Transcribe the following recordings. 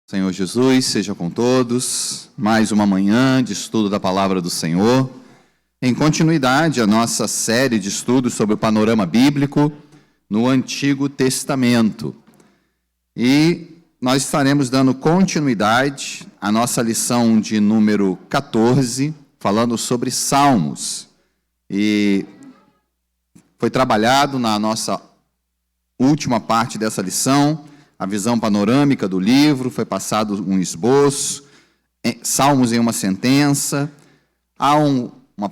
Senhor Jesus, seja com todos. Mais uma manhã de estudo da Palavra do Senhor. Em continuidade, a nossa série de estudos sobre o panorama bíblico no Antigo Testamento. E nós estaremos dando continuidade à nossa lição de número 14, falando sobre Salmos. E foi trabalhado na nossa última parte dessa lição a visão panorâmica do livro, foi passado um esboço, Salmos em uma sentença. Há uma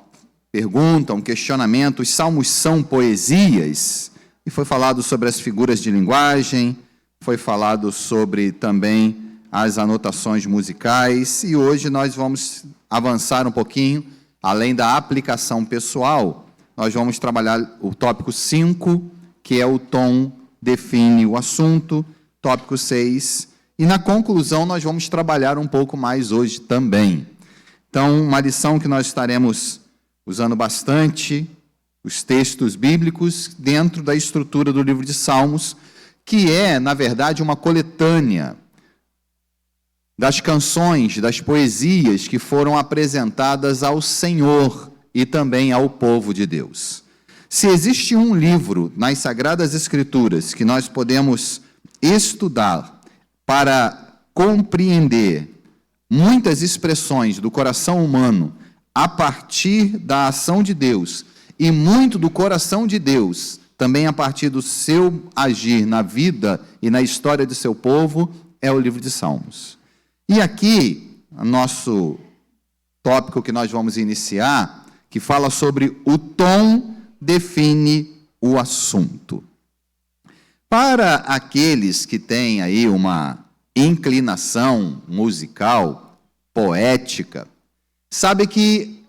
pergunta, um questionamento: os salmos são poesias? E foi falado sobre as figuras de linguagem, foi falado sobre também as anotações musicais, e hoje nós vamos avançar um pouquinho, além da aplicação pessoal, nós vamos trabalhar o tópico 5, que é o tom define o assunto, tópico 6, e na conclusão nós vamos trabalhar um pouco mais hoje também. Então, uma lição que nós estaremos usando bastante, os textos bíblicos, dentro da estrutura do livro de Salmos, que é, na verdade, uma coletânea das canções, das poesias que foram apresentadas ao Senhor e também ao povo de Deus. Se existe um livro nas Sagradas Escrituras que nós podemos estudar para compreender muitas expressões do coração humano a partir da ação de Deus e muito do coração de Deus também a partir do seu agir na vida e na história do seu povo, é o livro de Salmos. E aqui, o nosso tópico que nós vamos iniciar, que fala sobre o tom define o assunto. Para aqueles que têm aí uma inclinação musical, poética, sabe que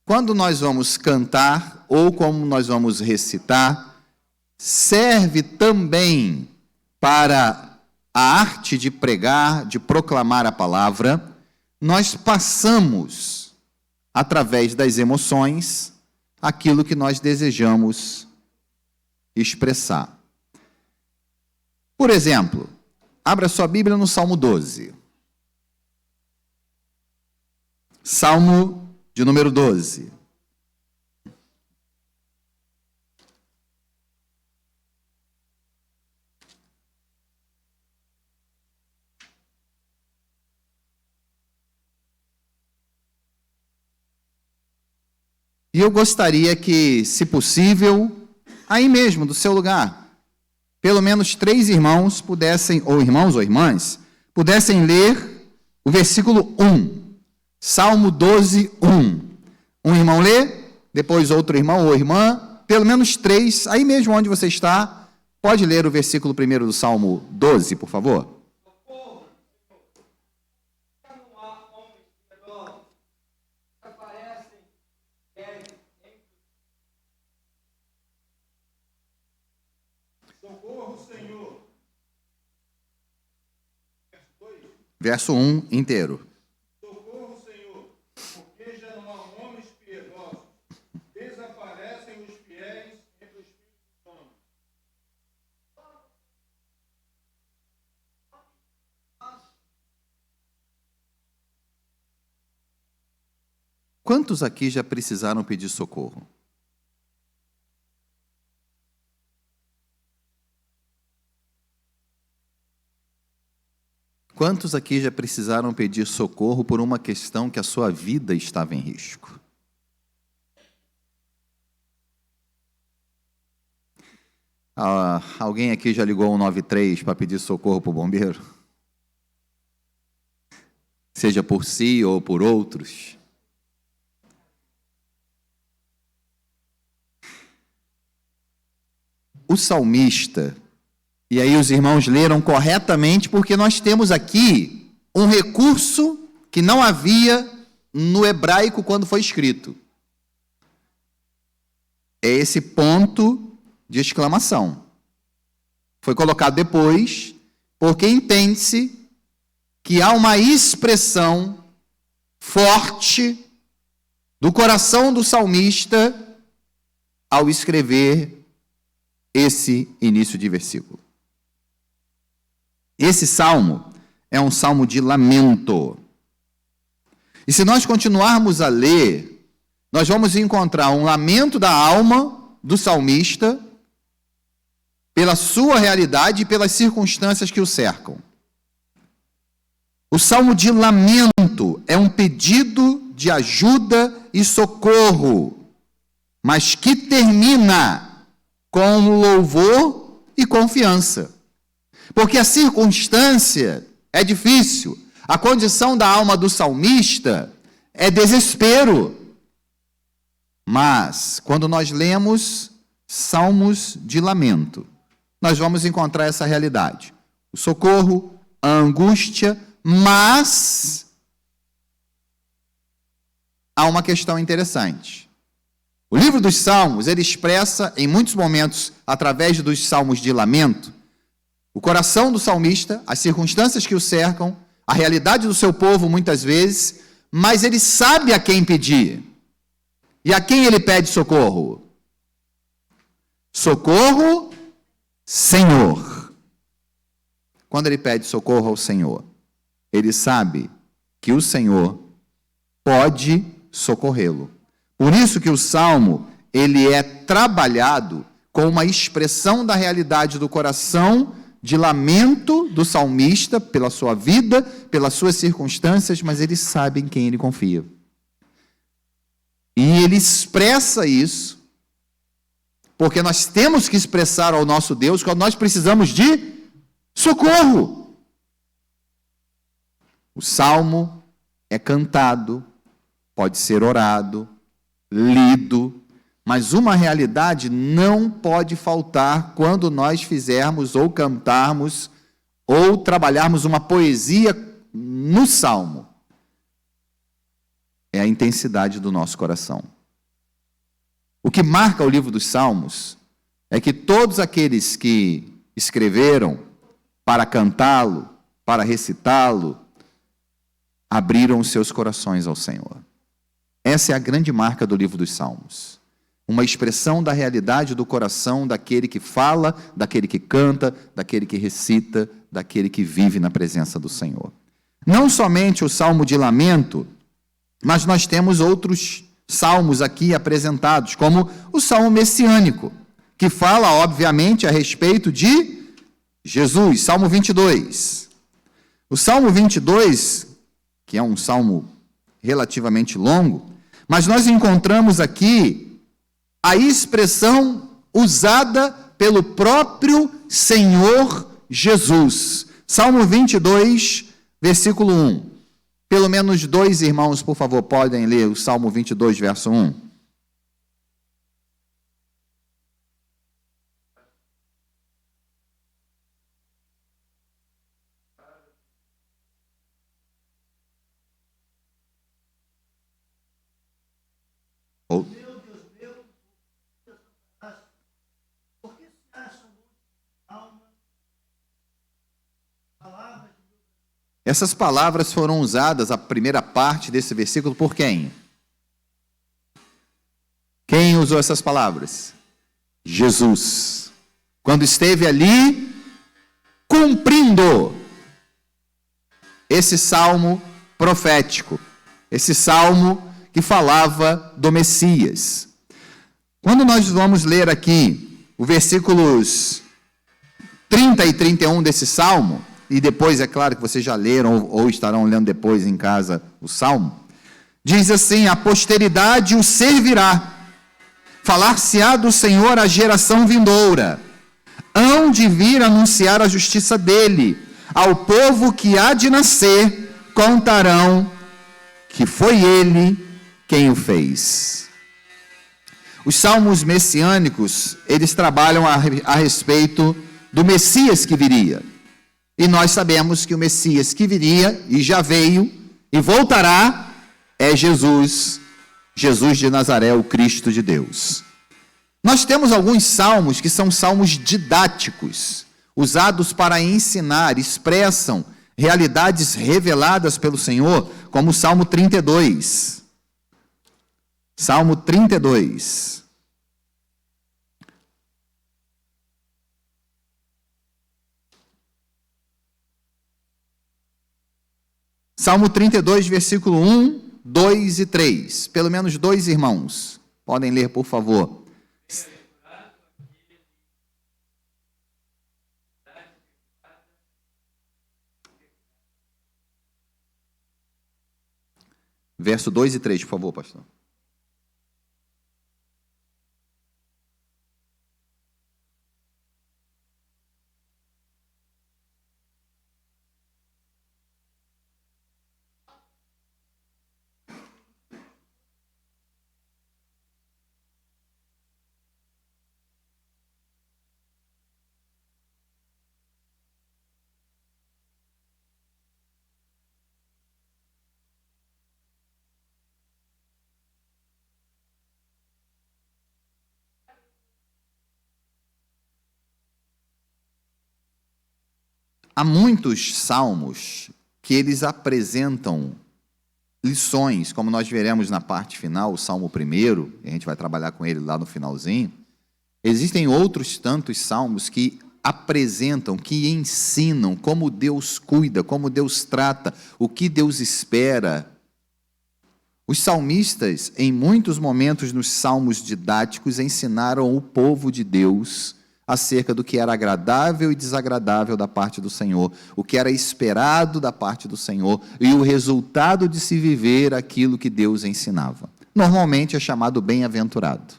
quando nós vamos cantar ou como nós vamos recitar, serve também para a arte de pregar, de proclamar a palavra. Nós passamos, através das emoções, aquilo que nós desejamos expressar. Por exemplo, abra sua Bíblia no Salmo 12. Salmo de número 12. E eu gostaria que, se possível, aí mesmo, do seu lugar, pelo menos 3 irmãos pudessem, ou irmãos ou irmãs, pudessem ler o versículo 1. Salmo 12, 1. Um irmão lê, depois outro irmão ou irmã, pelo menos 3, aí mesmo onde você está, pode ler o versículo 1 do Salmo 12, por favor. Verso 1 inteiro. Socorro, Senhor, porque já não há homens piedosos. Desaparecem os fiéis entre os filhos dos homens. Quantos aqui já precisaram pedir socorro? Quantos aqui já precisaram pedir socorro por uma questão que a sua vida estava em risco? Alguém aqui já ligou 193 para pedir socorro para o bombeiro? Seja por si ou por outros. O salmista, e aí os irmãos leram corretamente, porque nós temos aqui um recurso que não havia no hebraico quando foi escrito. É esse ponto de exclamação. Foi colocado depois, porque entende-se que há uma expressão forte do coração do salmista ao escrever esse início de versículo. Esse salmo é um salmo de lamento. E se nós continuarmos a ler, nós vamos encontrar um lamento da alma do salmista pela sua realidade e pelas circunstâncias que o cercam. O salmo de lamento é um pedido de ajuda e socorro, mas que termina com louvor e confiança. Porque a circunstância é difícil. A condição da alma do salmista é desespero. Mas, quando nós lemos salmos de lamento, nós vamos encontrar essa realidade. O socorro, a angústia, mas há uma questão interessante. O livro dos Salmos, ele expressa em muitos momentos, através dos salmos de lamento, o coração do salmista, as circunstâncias que o cercam, a realidade do seu povo muitas vezes, mas ele sabe a quem pedir. E a quem ele pede socorro? Socorro, Senhor. Quando ele pede socorro ao Senhor, ele sabe que o Senhor pode socorrê-lo. Por isso que o Salmo, ele é trabalhado com uma expressão da realidade do coração de lamento do salmista pela sua vida, pelas suas circunstâncias, mas ele sabe em quem ele confia. E ele expressa isso, porque nós temos que expressar ao nosso Deus quando nós precisamos de socorro. O salmo é cantado, pode ser orado, lido, mas uma realidade não pode faltar quando nós fizermos ou cantarmos ou trabalharmos uma poesia no salmo. É a intensidade do nosso coração. O que marca o livro dos Salmos é que todos aqueles que escreveram para cantá-lo, para recitá-lo, abriram os seus corações ao Senhor. Essa é a grande marca do livro dos Salmos. Uma expressão da realidade do coração daquele que fala, daquele que canta, daquele que recita, daquele que vive na presença do Senhor. Não somente o salmo de lamento, mas nós temos outros salmos aqui apresentados, como o salmo messiânico, que fala, obviamente, a respeito de Jesus, Salmo 22. O Salmo 22, que é um salmo relativamente longo, mas nós encontramos aqui a expressão usada pelo próprio Senhor Jesus. Salmo 22, versículo 1. Pelo menos 2 irmãos, por favor, podem ler o Salmo 22, verso 1. Essas palavras foram usadas, a primeira parte desse versículo, por quem? Quem usou essas palavras? Jesus. Quando esteve ali, cumprindo esse salmo profético, esse salmo que falava do Messias. Quando nós vamos ler aqui os versículos 30 e 31 desse salmo, e depois, é claro que vocês já leram ou estarão lendo depois em casa o salmo, diz assim: a posteridade o servirá, falar-se-á do Senhor à geração vindoura, hão de vir anunciar a justiça dele, ao povo que há de nascer, contarão que foi ele quem o fez. Os salmos messiânicos, eles trabalham a respeito do Messias que viria. E nós sabemos que o Messias que viria, e já veio, e voltará, é Jesus, Jesus de Nazaré, o Cristo de Deus. Nós temos alguns salmos que são salmos didáticos, usados para ensinar, expressam realidades reveladas pelo Senhor, como o Salmo 32. Salmo 32. Salmo 32, versículo 1, 2 e 3. Pelo menos 2 irmãos. Podem ler, por favor. Verso 2 e 3, por favor, pastor. Há muitos salmos que eles apresentam lições, como nós veremos na parte final, o Salmo 1, a gente vai trabalhar com ele lá no finalzinho. Existem outros tantos salmos que apresentam, que ensinam como Deus cuida, como Deus trata, o que Deus espera. Os salmistas, em muitos momentos nos salmos didáticos, ensinaram o povo de Deus acerca do que era agradável e desagradável da parte do Senhor, o que era esperado da parte do Senhor e o resultado de se viver aquilo que Deus ensinava. Normalmente é chamado bem-aventurado.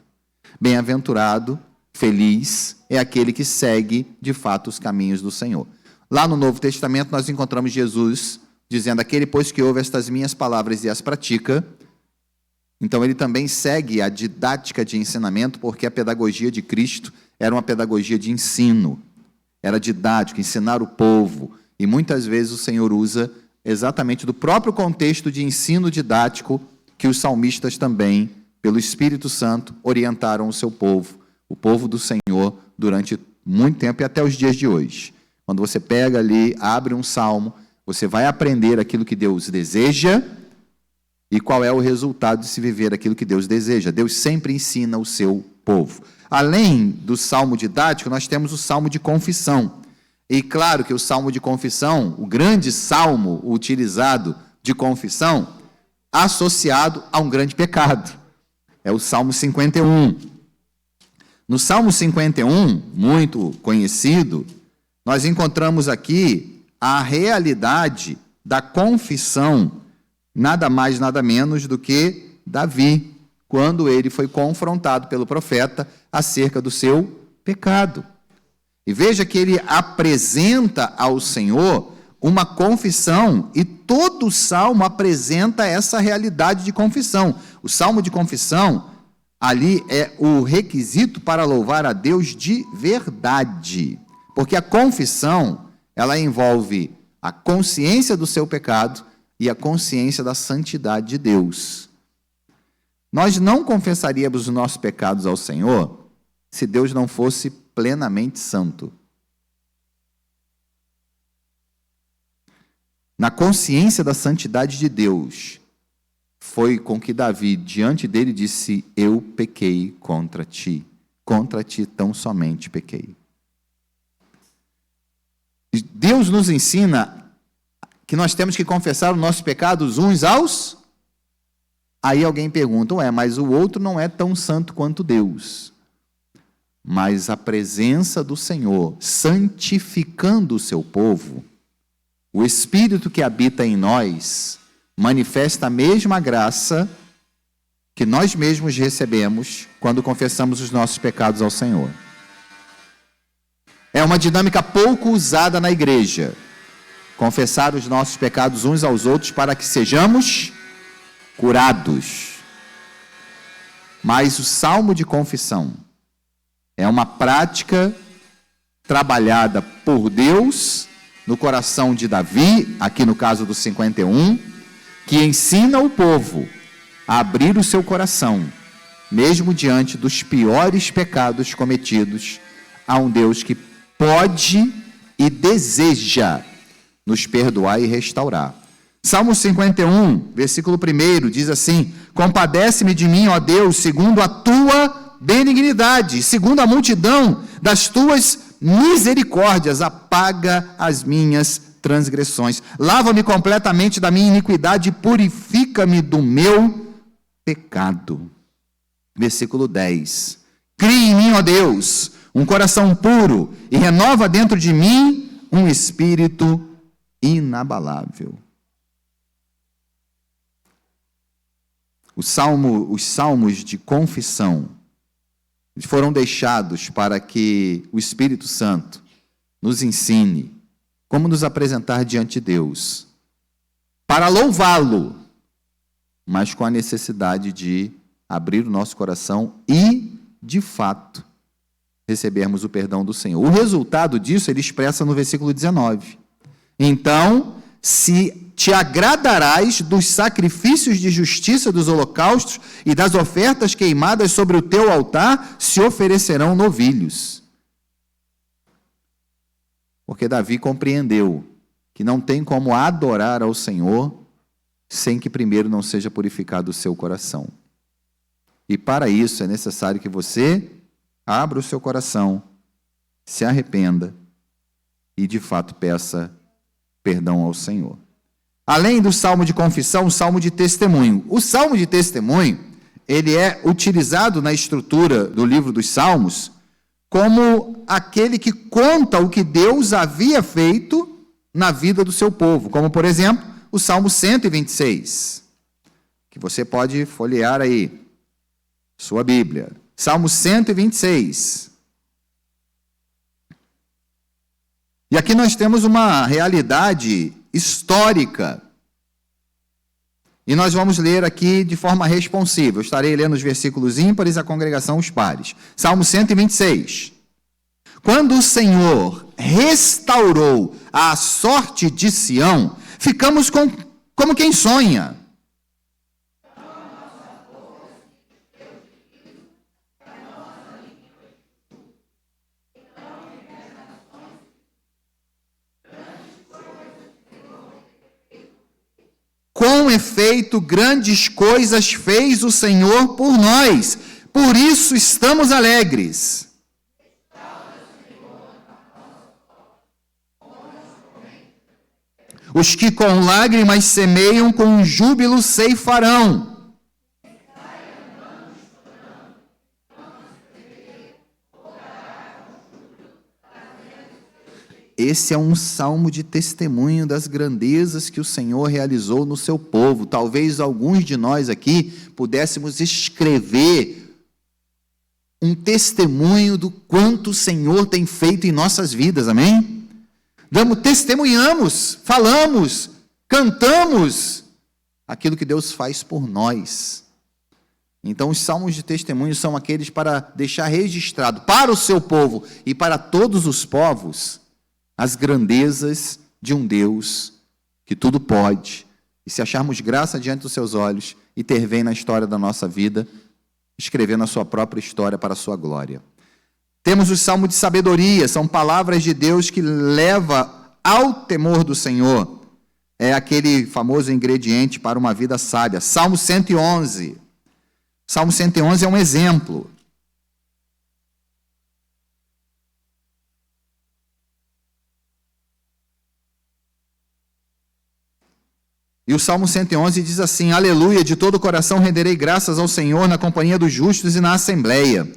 Bem-aventurado, feliz, é aquele que segue de fato os caminhos do Senhor. Lá no Novo Testamento nós encontramos Jesus dizendo: aquele, pois, que ouve estas minhas palavras e as pratica. Então ele também segue a didática de ensinamento, porque a pedagogia de Cristo era uma pedagogia de ensino, era didática, ensinar o povo. E muitas vezes o Senhor usa exatamente do próprio contexto de ensino didático que os salmistas também, pelo Espírito Santo, orientaram o seu povo, o povo do Senhor, durante muito tempo e até os dias de hoje. Quando você pega ali, abre um salmo, você vai aprender aquilo que Deus deseja e qual é o resultado de se viver aquilo que Deus deseja. Deus sempre ensina o seu povo. Além do salmo didático, nós temos o salmo de confissão. E claro que o salmo de confissão, o grande salmo utilizado de confissão, associado a um grande pecado, é o Salmo 51. No Salmo 51, muito conhecido, nós encontramos aqui a realidade da confissão, nada mais, nada menos do que Davi, quando ele foi confrontado pelo profeta acerca do seu pecado. E veja que ele apresenta ao Senhor uma confissão, e todo o salmo apresenta essa realidade de confissão. O salmo de confissão, ali é o requisito para louvar a Deus de verdade, porque a confissão, ela envolve a consciência do seu pecado e a consciência da santidade de Deus. Nós não confessaríamos os nossos pecados ao Senhor se Deus não fosse plenamente santo. Na consciência da santidade de Deus, foi com que Davi, diante dele, disse: eu pequei contra ti tão somente pequei. Deus nos ensina que nós temos que confessar os nossos pecados uns aos... Aí alguém pergunta: mas o outro não é tão santo quanto Deus. Mas a presença do Senhor, santificando o seu povo, o Espírito que habita em nós, manifesta a mesma graça que nós mesmos recebemos quando confessamos os nossos pecados ao Senhor. É uma dinâmica pouco usada na igreja, confessar os nossos pecados uns aos outros para que sejamos curados. Mas o salmo de confissão é uma prática trabalhada por Deus no coração de Davi, aqui no caso do 51, que ensina o povo a abrir o seu coração, mesmo diante dos piores pecados cometidos, a um Deus que pode e deseja nos perdoar e restaurar. Salmo 51, versículo 1, diz assim: compadece-me de mim, ó Deus, segundo a tua benignidade, segundo a multidão das tuas misericórdias, apaga as minhas transgressões. Lava-me completamente da minha iniquidade e purifica-me do meu pecado. Versículo 10. Cria em mim, ó Deus, um coração puro e renova dentro de mim um espírito inabalável. Os salmos de confissão foram deixados para que o Espírito Santo nos ensine como nos apresentar diante de Deus, para louvá-lo, mas com a necessidade de abrir o nosso coração e, de fato, recebermos o perdão do Senhor. O resultado disso ele expressa no versículo 19. Então, se te agradarás dos sacrifícios de justiça, dos holocaustos e das ofertas queimadas sobre o teu altar, se oferecerão novilhos. Porque Davi compreendeu que não tem como adorar ao Senhor sem que primeiro não seja purificado o seu coração. E para isso é necessário que você abra o seu coração, se arrependa e de fato peça perdão ao Senhor. Além do salmo de confissão, o salmo de testemunho. O salmo de testemunho, ele é utilizado na estrutura do livro dos Salmos como aquele que conta o que Deus havia feito na vida do seu povo. Como, por exemplo, o Salmo 126, que você pode folhear aí, sua Bíblia. Salmo 126. E aqui nós temos uma realidade histórica. E nós vamos ler aqui de forma responsiva. Eu estarei lendo os versículos ímpares, a congregação os pares. Salmo 126. Quando o Senhor restaurou a sorte de Sião, ficamos como quem sonha. Com efeito, grandes coisas fez o Senhor por nós, por isso estamos alegres. Os que com lágrimas semeiam, com júbilo ceifarão. Esse é um salmo de testemunho das grandezas que o Senhor realizou no seu povo. Talvez alguns de nós aqui pudéssemos escrever um do quanto o Senhor tem feito em nossas vidas, amém? Testemunhamos, falamos, cantamos aquilo que Deus faz por nós. Então, os salmos de testemunho são aqueles para deixar registrado para o seu povo e para todos os povos as grandezas de um Deus que tudo pode. E se acharmos graça diante dos seus olhos, intervém na história da nossa vida, escrevendo a sua própria história para a sua glória. Temos o salmo de sabedoria, são palavras de Deus que leva ao temor do Senhor. É aquele famoso ingrediente para uma vida sábia. Salmo 111. Salmo 111 é um exemplo. E o Salmo 111 diz assim: Aleluia, de todo o coração renderei graças ao Senhor na companhia dos justos e na assembleia.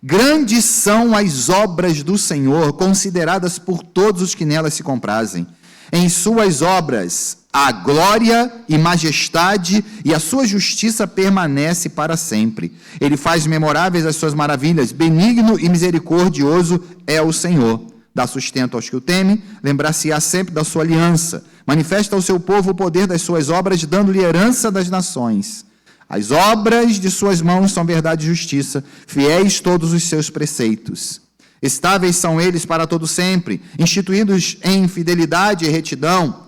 Grandes são as obras do Senhor, consideradas por todos os que nelas se comprazem. Em suas obras, a glória e majestade, e a sua justiça permanece para sempre. Ele faz memoráveis as suas maravilhas, benigno e misericordioso é o Senhor. Dá sustento aos que o temem, lembrar-se-á sempre da sua aliança. Manifesta ao seu povo o poder das suas obras, dando-lhe herança das nações. As obras de suas mãos são verdade e justiça, fiéis todos os seus preceitos. Estáveis são eles para todo sempre, instituídos em fidelidade e retidão.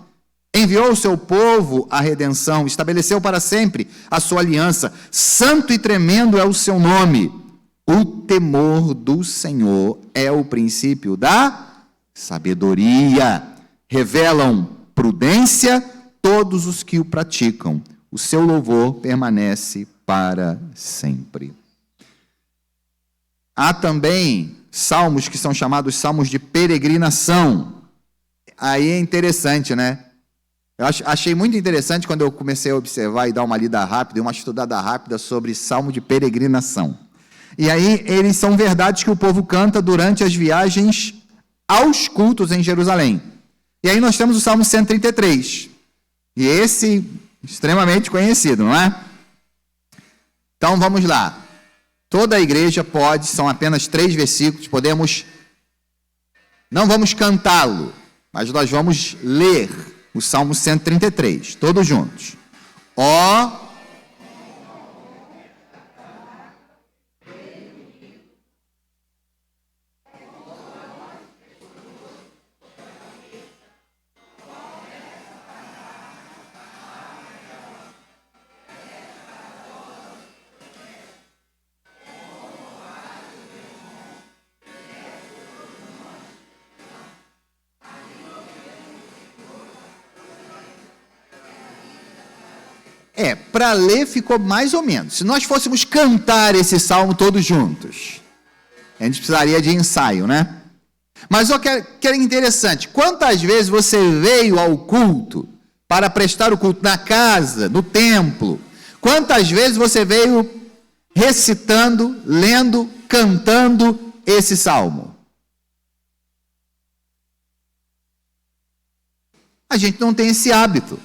Enviou o seu povo a redenção, estabeleceu para sempre a sua aliança. Santo e tremendo é o seu nome. O temor do Senhor é o princípio da sabedoria. Revelam prudência todos os que o praticam. O seu louvor permanece para sempre. Há também salmos que são chamados salmos de peregrinação. Aí é interessante, né? Eu achei muito interessante quando eu comecei a observar e dar uma lida rápida, uma estudada rápida sobre salmo de peregrinação. E aí, eles são verdades que o povo canta durante as viagens aos cultos em Jerusalém. E aí nós temos o Salmo 133. E esse, extremamente conhecido, não é? Então, vamos lá. Toda a igreja pode, são apenas 3 versículos, não vamos cantá-lo, mas nós vamos ler o Salmo 133, todos juntos. Ó... para ler ficou mais ou menos. Se nós fôssemos cantar esse salmo todos juntos, a gente precisaria de ensaio, né? Mas o que é interessante, quantas vezes você veio ao culto para prestar o culto na casa, no templo? Quantas vezes você veio recitando, lendo, cantando esse salmo? A gente não tem esse hábito.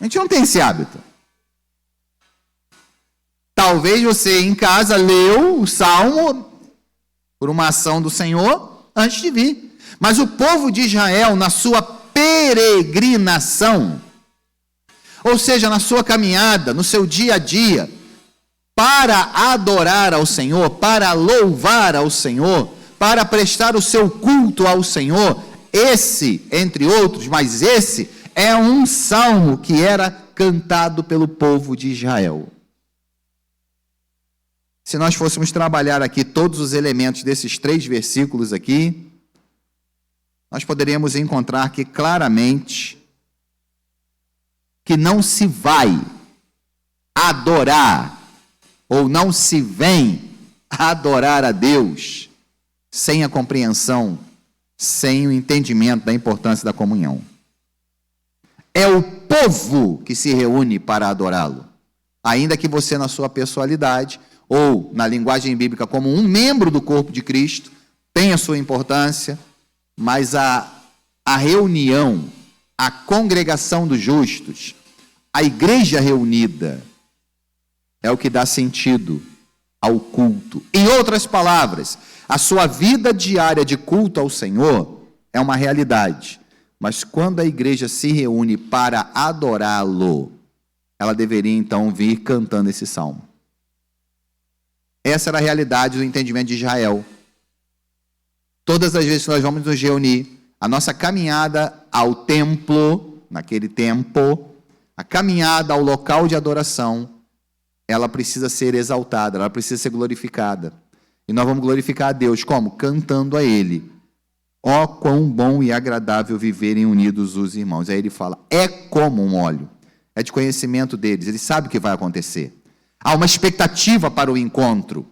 A gente não tem esse hábito. Talvez você em casa leu o salmo por uma ação do Senhor antes de vir. Mas o povo de Israel, na sua peregrinação, ou seja, na sua caminhada, no seu dia a dia, para adorar ao Senhor, para louvar ao Senhor, para prestar o seu culto ao Senhor, esse, entre outros, mas esse é um salmo que era cantado pelo povo de Israel. Se nós fôssemos trabalhar aqui todos os elementos desses 3 versículos aqui, nós poderíamos encontrar que claramente que não se vai adorar ou não se vem adorar a Deus sem a compreensão, sem o entendimento da importância da comunhão. É o povo que se reúne para adorá-lo, ainda que você na sua pessoalidade ou na linguagem bíblica como um membro do corpo de Cristo tenha sua importância, mas a reunião, a congregação dos justos, a igreja reunida é o que dá sentido ao culto. Em outras palavras, a sua vida diária de culto ao Senhor é uma realidade, mas quando a igreja se reúne para adorá-lo, ela deveria então vir cantando esse salmo. Essa era a realidade do entendimento de Israel. Todas as vezes que nós vamos nos reunir, a nossa caminhada ao templo, naquele tempo, a caminhada ao local de adoração, ela precisa ser exaltada, ela precisa ser glorificada. E nós vamos glorificar a Deus como? Cantando a Ele. Ó, quão bom e agradável viverem unidos os irmãos. Aí ele fala, é como um óleo. É de conhecimento deles, ele sabe o que vai acontecer. Há uma expectativa para o encontro.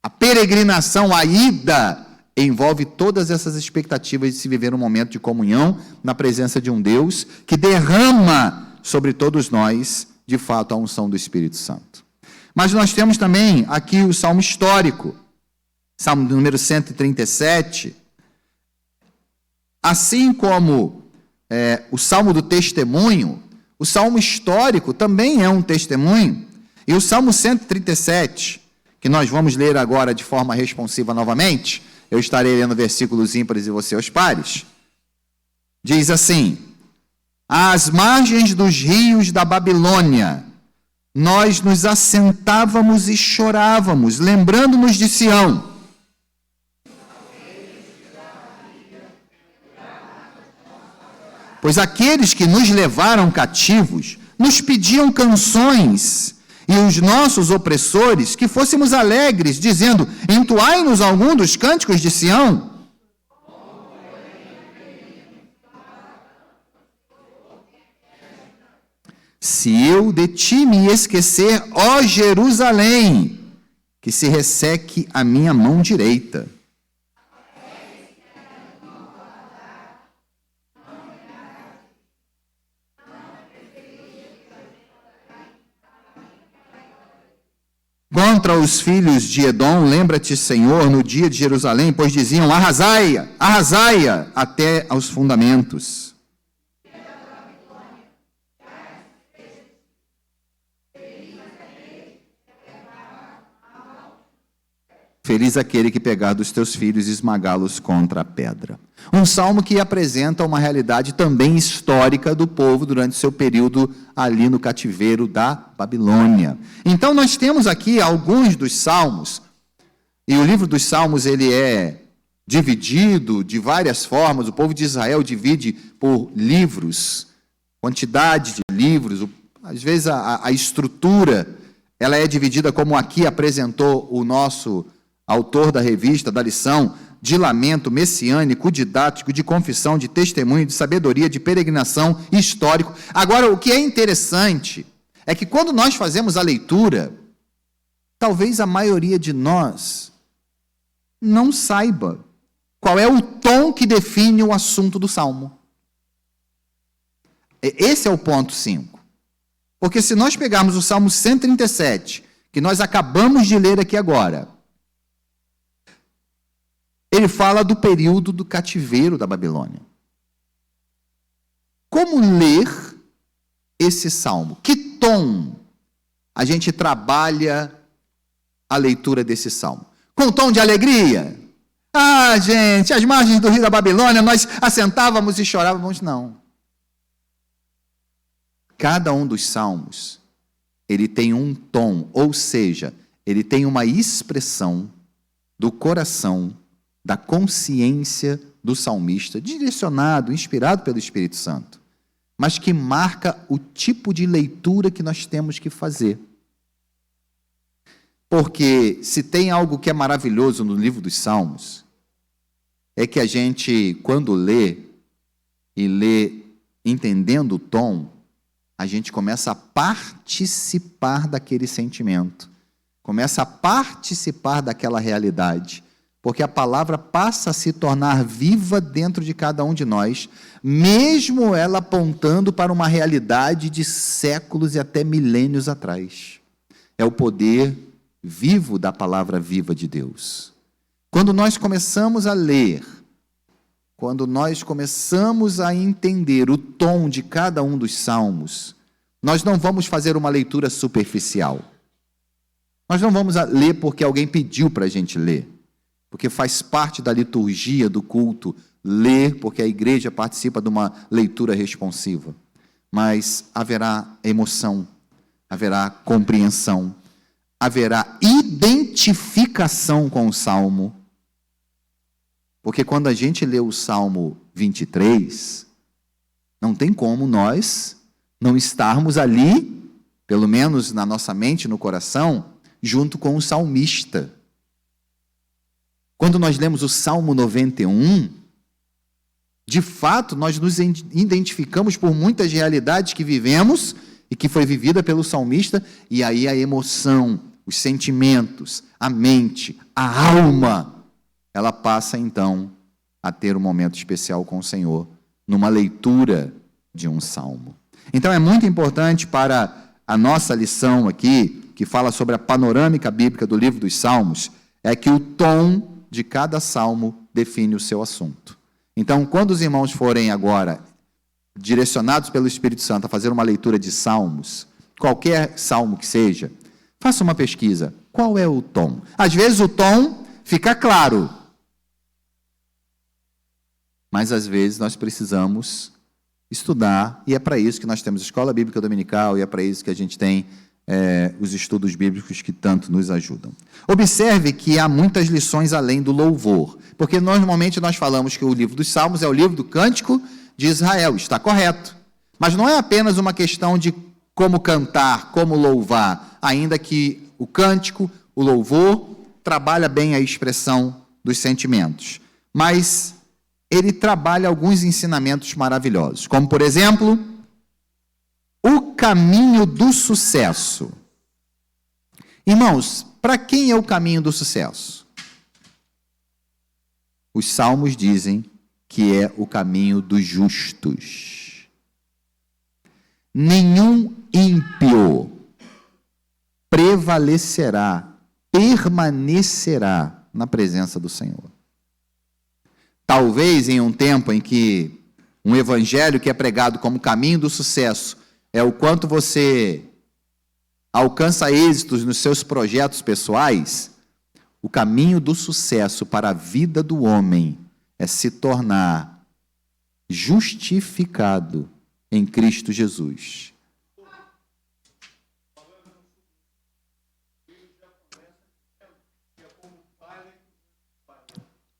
A peregrinação, a ida, envolve todas essas expectativas de se viver um momento de comunhão na presença de um Deus que derrama sobre todos nós, de fato, a unção do Espírito Santo. Mas nós temos também aqui o salmo histórico, salmo número 137, assim como o salmo do testemunho, o salmo histórico também é um testemunho, e o salmo 137, que nós vamos ler agora de forma responsiva novamente, eu estarei lendo versículos ímpares e você os pares, diz assim, às margens dos rios da Babilônia, nós nos assentávamos e chorávamos, lembrando-nos de Sião. Pois aqueles que nos levaram cativos nos pediam canções, e os nossos opressores que fôssemos alegres, dizendo, entoai-nos algum dos cânticos de Sião. Se eu de ti me esquecer, ó Jerusalém, que se resseque a minha mão direita. contra os filhos de Edom, lembra-te, Senhor, no dia de Jerusalém, pois diziam, arrasai-a, arrasai-a até aos fundamentos. Feliz aquele que pegar dos teus filhos e esmagá-los contra a pedra. Um salmo que apresenta uma realidade também histórica do povo durante seu período ali no cativeiro da Babilônia. Então nós temos aqui alguns dos salmos, e o livro dos salmos ele é dividido de várias formas. O povo de Israel divide por livros, quantidade de livros, às vezes a estrutura ela é dividida como aqui apresentou o nosso autor da revista, da lição, de lamento messiânico, didático, de confissão, de testemunho, de sabedoria, de peregrinação, histórico. Agora, o que é interessante é que quando nós fazemos a leitura, talvez a maioria de nós não saiba qual é o tom que define o assunto do Salmo. Esse é o ponto 5. Porque se nós pegarmos o Salmo 137, que nós acabamos de ler aqui agora, ele fala do período do cativeiro da Babilônia. Como ler esse salmo? Que tom a gente trabalha a leitura desse salmo? Com tom de alegria? Ah, gente, às margens do rio da Babilônia, nós assentávamos e chorávamos. Não. Cada um dos salmos, ele tem um tom, ou seja, ele tem uma expressão do coração, da consciência do salmista, direcionado, inspirado pelo Espírito Santo, mas que marca o tipo de leitura que nós temos que fazer. Porque se tem algo que é maravilhoso no livro dos Salmos, é que a gente, quando lê, e lê entendendo o tom, a gente começa a participar daquele sentimento, começa a participar daquela realidade, porque a palavra passa a se tornar viva dentro de cada um de nós, mesmo ela apontando para uma realidade de séculos e até milênios atrás. É o poder vivo da palavra viva de Deus. Quando nós começamos a ler, quando nós começamos a entender o tom de cada um dos salmos, nós não vamos fazer uma leitura superficial. Nós não vamos ler porque alguém pediu para a gente ler, porque faz parte da liturgia do culto ler, porque a igreja participa de uma leitura responsiva. Mas haverá emoção, haverá compreensão, haverá identificação com o Salmo. Porque quando a gente lê o Salmo 23, não tem como nós não estarmos ali, pelo menos na nossa mente, no coração, junto com o salmista. Quando nós lemos o Salmo 91, de fato, nós nos identificamos por muitas realidades que vivemos e que foi vivida pelo salmista, e aí a emoção, os sentimentos, a mente, a alma, ela passa então a ter um momento especial com o Senhor, numa leitura de um salmo. Então é muito importante para a nossa lição aqui, que fala sobre a panorâmica bíblica do livro dos Salmos, é que o tom de cada salmo define o seu assunto. Então, quando os irmãos forem agora direcionados pelo Espírito Santo a fazer uma leitura de salmos, qualquer salmo que seja, faça uma pesquisa. Qual é o tom? Às vezes o tom fica claro, mas às vezes nós precisamos estudar, e é para isso que nós temos a Escola Bíblica Dominical, e é para isso que a gente tem os estudos bíblicos que tanto nos ajudam. Observe que há muitas lições além do louvor, porque normalmente nós falamos que o livro dos Salmos é o livro do Cântico de Israel, está correto, mas não é apenas uma questão de como cantar, como louvar, ainda que o cântico, o louvor, trabalha bem a expressão dos sentimentos, mas ele trabalha alguns ensinamentos maravilhosos, como por exemplo, o caminho do sucesso. Irmãos, para quem é o caminho do sucesso? Os salmos dizem que é o caminho dos justos. Nenhum ímpio prevalecerá permanecerá na presença do Senhor. Talvez em um tempo em que um evangelho que é pregado como caminho do sucesso é o quanto você alcança êxitos nos seus projetos pessoais, o caminho do sucesso para a vida do homem é se tornar justificado em Cristo Jesus.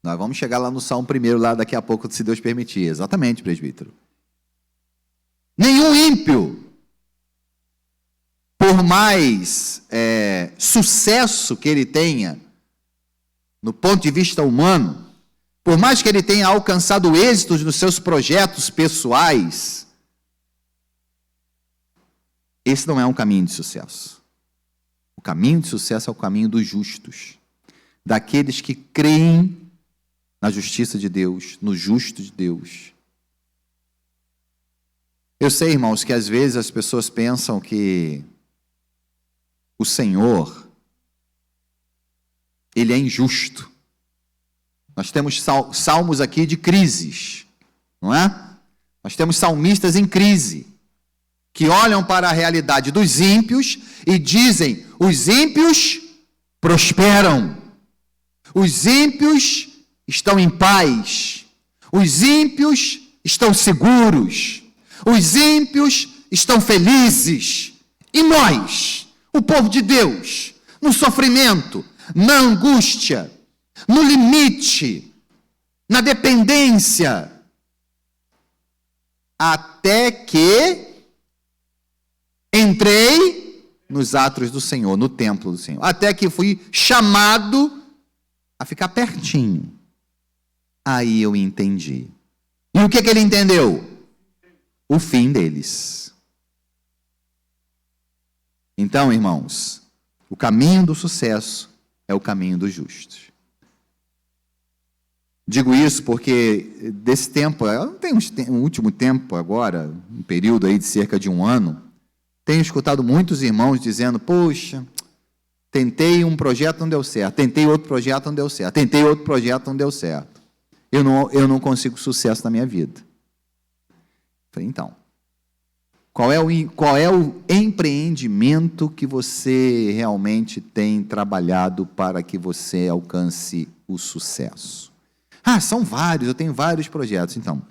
Nós vamos chegar lá no Salmo 1 lá daqui a pouco, se Deus permitir. Exatamente, presbítero. Nenhum ímpio, por mais sucesso que ele tenha, no ponto de vista humano, por mais que ele tenha alcançado êxitos nos seus projetos pessoais, esse não é um caminho de sucesso. O caminho de sucesso é o caminho dos justos, daqueles que creem na justiça de Deus, no justo de Deus. Eu sei, irmãos, que às vezes as pessoas pensam que o Senhor, Ele é injusto. Nós temos salmos aqui de crises, não é? Nós temos salmistas em crise, que olham para a realidade dos ímpios e dizem: os ímpios prosperam, os ímpios estão em paz, os ímpios estão seguros, os ímpios estão felizes. E nós, o povo de Deus, no sofrimento, na angústia, no limite, na dependência, até que entrei nos átrios do Senhor, no templo do Senhor, até que fui chamado a ficar pertinho. Aí eu entendi. E o que ele entendeu? O fim deles. Então, irmãos, o caminho do sucesso é o caminho dos justos. Digo isso porque desse tempo, tem um último tempo agora, um período aí de cerca de um ano, tenho escutado muitos irmãos dizendo: poxa, tentei um projeto, não deu certo, tentei outro projeto, não deu certo, tentei outro projeto, não deu certo. Eu não consigo sucesso na minha vida. Falei, então, qual é o empreendimento que você realmente tem trabalhado para que você alcance o sucesso? São vários, eu tenho vários projetos. Então,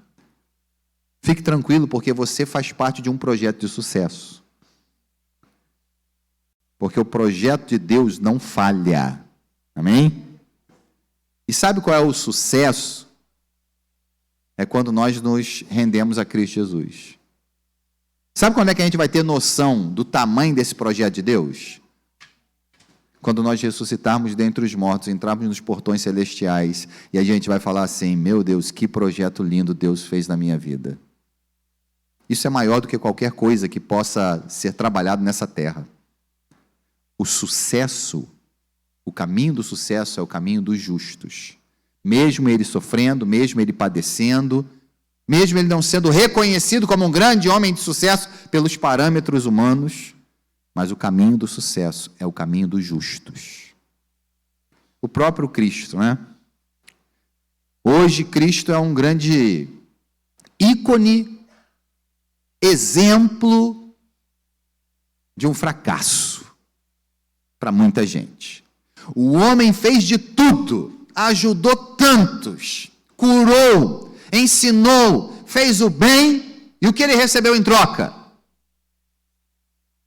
fique tranquilo, porque você faz parte de um projeto de sucesso. Porque o projeto de Deus não falha. Amém? E sabe qual é o sucesso? É quando nós nos rendemos a Cristo Jesus. Sabe quando é que a gente vai ter noção do tamanho desse projeto de Deus? Quando nós ressuscitarmos dentre os mortos, entrarmos nos portões celestiais, e a gente vai falar assim: meu Deus, que projeto lindo Deus fez na minha vida. Isso é maior do que qualquer coisa que possa ser trabalhado nessa terra. O sucesso, o caminho do sucesso é o caminho dos justos. Mesmo ele sofrendo, mesmo ele padecendo, mesmo ele não sendo reconhecido como um grande homem de sucesso pelos parâmetros humanos, mas o caminho do sucesso é o caminho dos justos. O próprio Cristo, né? Hoje Cristo é um grande ícone, exemplo de um fracasso para muita gente. O homem fez de tudo, ajudou tantos, curou, ensinou, fez o bem, e o que ele recebeu em troca?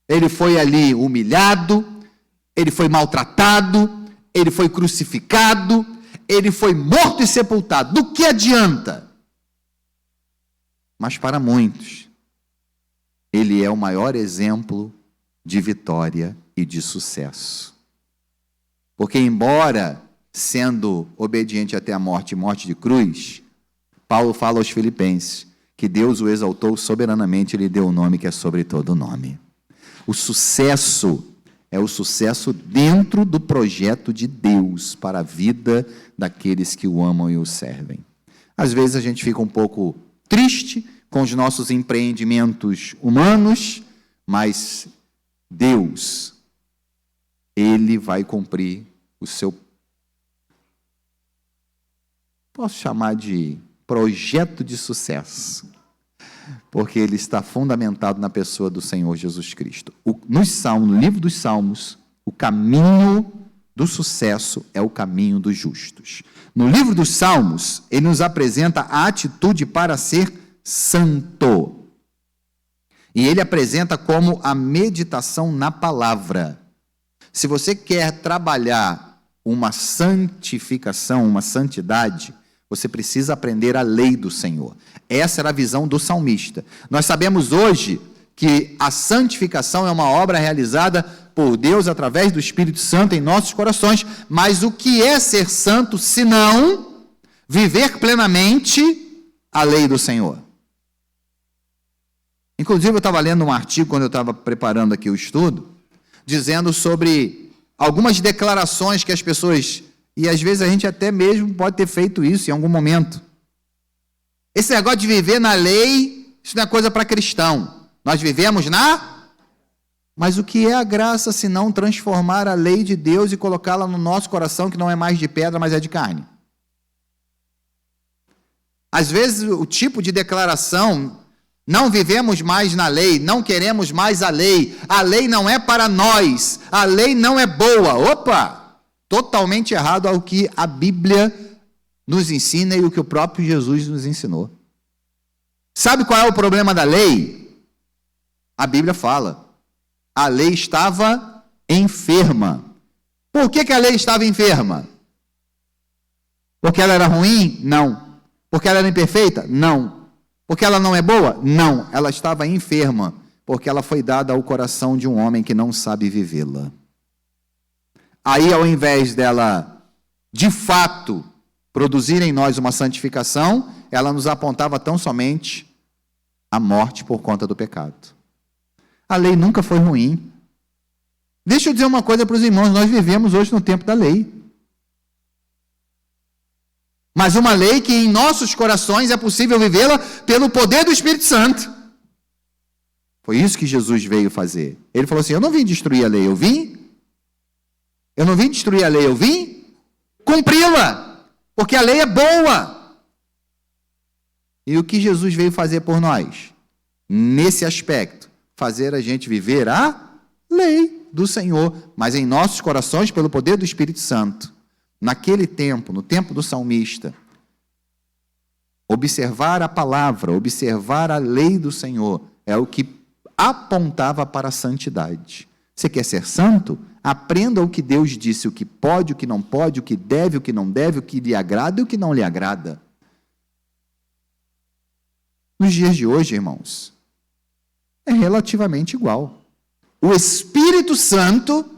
Ele foi ali humilhado, ele foi maltratado, ele foi crucificado, ele foi morto e sepultado. Do que adianta? Mas para muitos, ele é o maior exemplo de vitória e de sucesso. Porque embora sendo obediente até a morte de cruz, Paulo fala aos Filipenses que Deus o exaltou soberanamente e lhe deu o nome que é sobre todo nome. O sucesso é o sucesso dentro do projeto de Deus para a vida daqueles que o amam e o servem. Às vezes a gente fica um pouco triste com os nossos empreendimentos humanos, mas Deus ele vai cumprir o seu, posso chamar de projeto de sucesso, porque ele está fundamentado na pessoa do Senhor Jesus Cristo. No livro dos Salmos, o caminho do sucesso é o caminho dos justos. No livro dos Salmos, ele nos apresenta a atitude para ser santo. E ele apresenta como a meditação na palavra. Se você quer trabalhar uma santificação, uma santidade, você precisa aprender a lei do Senhor. Essa era a visão do salmista. Nós sabemos hoje que a santificação é uma obra realizada por Deus através do Espírito Santo em nossos corações, mas o que é ser santo, se não viver plenamente a lei do Senhor? Inclusive, eu estava lendo um artigo, quando eu estava preparando aqui o estudo, dizendo sobre algumas declarações que as pessoas, e às vezes a gente até mesmo pode ter feito isso em algum momento. Esse negócio de viver na lei, isso não é coisa para cristão. Nós vivemos Mas o que é a graça se não transformar a lei de Deus e colocá-la no nosso coração, que não é mais de pedra, mas é de carne? Às vezes o tipo de declaração, não vivemos mais na lei, não queremos mais a lei não é para nós, a lei não é boa. Opa! Totalmente errado ao que a Bíblia nos ensina e o que o próprio Jesus nos ensinou. Sabe qual é o problema da lei? A Bíblia fala, a lei estava enferma. Por que a lei estava enferma? Porque ela era ruim? Não. Porque ela era imperfeita? Não. Porque ela não é boa? Não. Ela estava enferma, porque ela foi dada ao coração de um homem que não sabe vivê-la. Aí, ao invés dela, de fato, produzir em nós uma santificação, ela nos apontava tão somente a morte por conta do pecado. A lei nunca foi ruim. Deixa eu dizer uma coisa para os irmãos, nós vivemos hoje no tempo da lei. Mas uma lei que em nossos corações é possível vivê-la pelo poder do Espírito Santo. Foi isso que Jesus veio fazer. Ele falou assim, eu não vim destruir a lei, eu vim cumpri-la, porque a lei é boa. E o que Jesus veio fazer por nós? Nesse aspecto, fazer a gente viver a lei do Senhor, mas em nossos corações pelo poder do Espírito Santo. Naquele tempo, no tempo do salmista, observar a palavra, observar a lei do Senhor, é o que apontava para a santidade. Você quer ser santo? Aprenda o que Deus disse, o que pode, o que não pode, o que deve, o que não deve, o que lhe agrada e o que não lhe agrada. Nos dias de hoje, irmãos, é relativamente igual. O Espírito Santo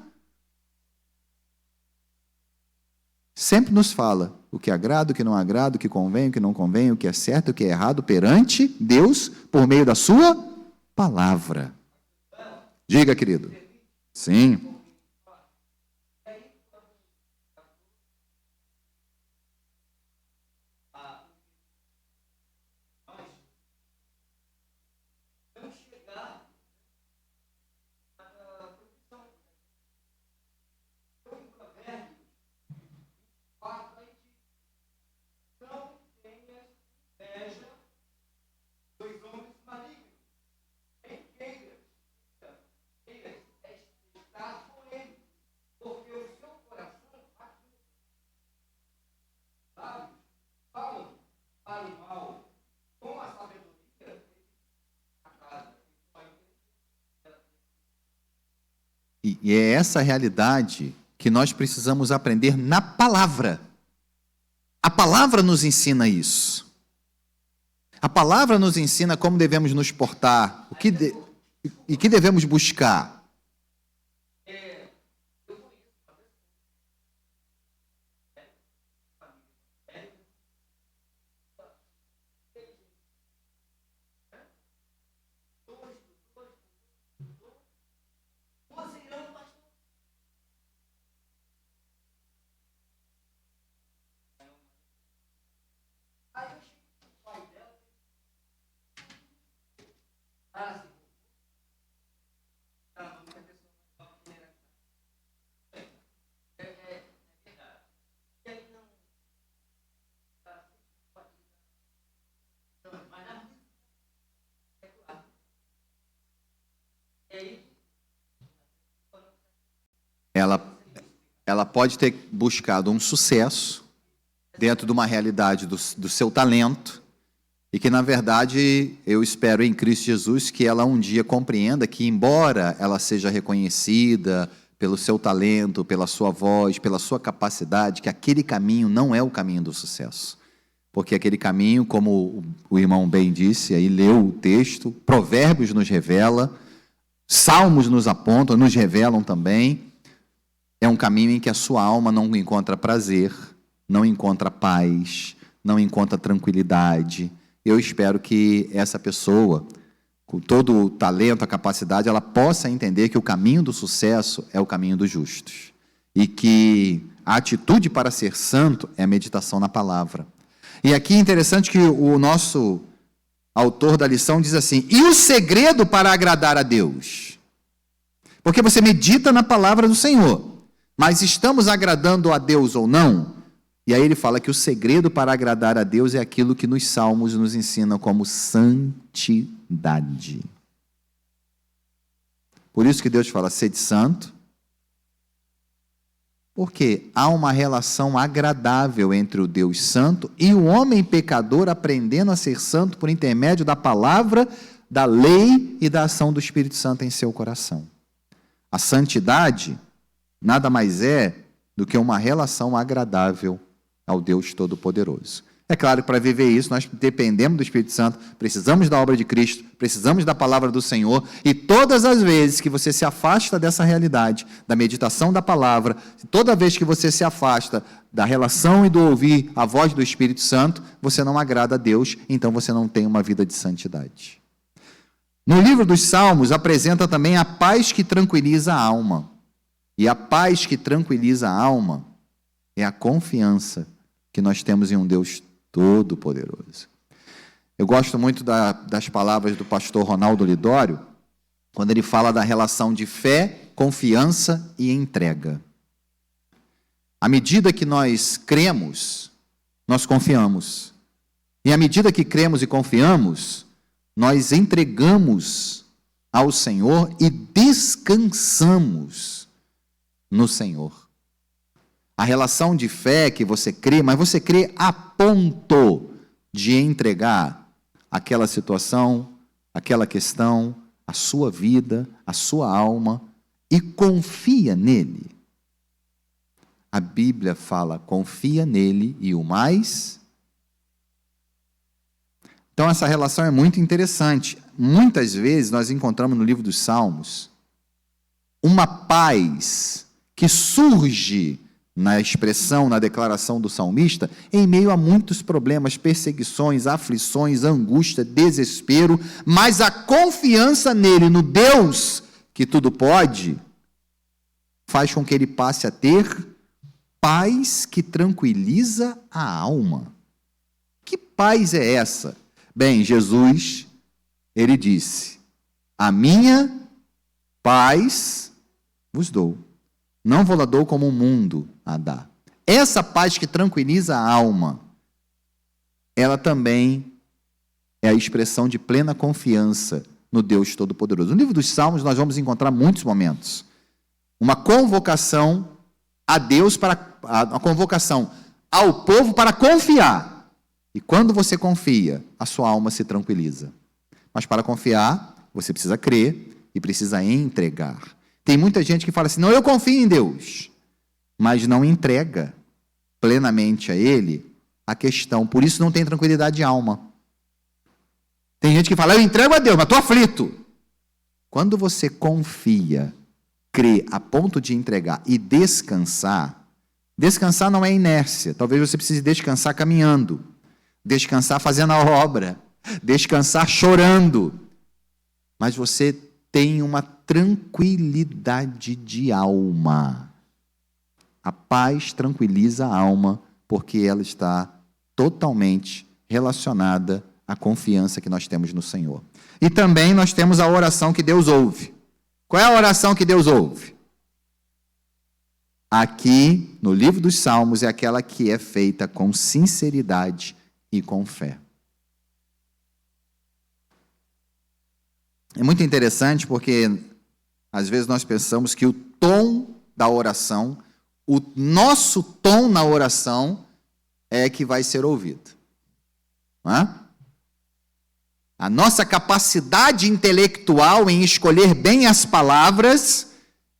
sempre nos fala o que agrada, o que não agrada, o que convém, o que não convém, o que é certo, o que é errado perante Deus por meio da sua palavra. Diga, querido. Sim. E é essa realidade que nós precisamos aprender na palavra. A palavra nos ensina isso. A palavra nos ensina como devemos nos portar, o que devemos buscar. ela pode ter buscado um sucesso dentro de uma realidade do seu talento, e que, na verdade, eu espero em Cristo Jesus que ela um dia compreenda que, embora ela seja reconhecida pelo seu talento, pela sua voz, pela sua capacidade, que aquele caminho não é o caminho do sucesso. Porque aquele caminho, como o irmão bem disse, aí leu o texto, Provérbios nos revela, Salmos nos apontam, nos revelam também, é um caminho em que a sua alma não encontra prazer, não encontra paz, não encontra tranquilidade. Eu espero que essa pessoa, com todo o talento, a capacidade, ela possa entender que o caminho do sucesso é o caminho dos justos. E que a atitude para ser santo é a meditação na palavra. E aqui é interessante que o nosso autor da lição diz assim: e o segredo para agradar a Deus? Porque você medita na palavra do Senhor, mas estamos agradando a Deus ou não? E aí ele fala que o segredo para agradar a Deus é aquilo que nos Salmos nos ensinam como santidade. Por isso que Deus fala, sede santo, porque há uma relação agradável entre o Deus santo e o homem pecador aprendendo a ser santo por intermédio da palavra, da lei e da ação do Espírito Santo em seu coração. A santidade nada mais é do que uma relação agradável ao Deus Todo-Poderoso. É claro que para viver isso nós dependemos do Espírito Santo, precisamos da obra de Cristo, precisamos da palavra do Senhor, e todas as vezes que você se afasta dessa realidade, da meditação da palavra, toda vez que você se afasta da relação e do ouvir a voz do Espírito Santo, você não agrada a Deus, então você não tem uma vida de santidade. No livro dos Salmos apresenta também a paz que tranquiliza a alma, e a paz que tranquiliza a alma é a confiança que nós temos em um Deus Todo-Poderoso. Eu gosto muito das palavras do pastor Ronaldo Lidório, quando ele fala da relação de fé, confiança e entrega. À medida que nós cremos, nós confiamos. E à medida que cremos e confiamos, nós entregamos ao Senhor e descansamos no Senhor. A relação de fé que você crê, mas você crê a ponto de entregar aquela situação, aquela questão, a sua vida, a sua alma, e confia nele. A Bíblia fala, confia nele e o mais. Então essa relação é muito interessante. Muitas vezes nós encontramos no livro dos Salmos uma paz que surge na expressão, na declaração do salmista, em meio a muitos problemas, perseguições, aflições, angústia, desespero, mas a confiança nele, no Deus que tudo pode, faz com que ele passe a ter paz que tranquiliza a alma. Que paz é essa? Bem, Jesus, ele disse, a minha paz vos dou. Não vou lá dou como o mundo a dá. Essa paz que tranquiliza a alma, ela também é a expressão de plena confiança no Deus Todo-Poderoso. No livro dos Salmos nós vamos encontrar muitos momentos. Uma convocação a Deus, a convocação ao povo para confiar. E quando você confia, a sua alma se tranquiliza. Mas para confiar, você precisa crer e precisa entregar. Tem muita gente que fala assim, não, eu confio em Deus, mas não entrega plenamente a Ele a questão. Por isso não tem tranquilidade de alma. Tem gente que fala, eu entrego a Deus, mas estou aflito. Quando você confia, crê a ponto de entregar e descansar, descansar não é inércia. Talvez você precise descansar caminhando, descansar fazendo a obra, descansar chorando. Mas você tem uma tranquilidade de alma. A paz tranquiliza a alma, porque ela está totalmente relacionada à confiança que nós temos no Senhor. E também nós temos a oração que Deus ouve. Qual é a oração que Deus ouve? Aqui, no livro dos Salmos, é aquela que é feita com sinceridade e com fé. É muito interessante porque, às vezes, nós pensamos que o tom da oração, o nosso tom na oração é que vai ser ouvido. Não é? A nossa capacidade intelectual em escolher bem as palavras,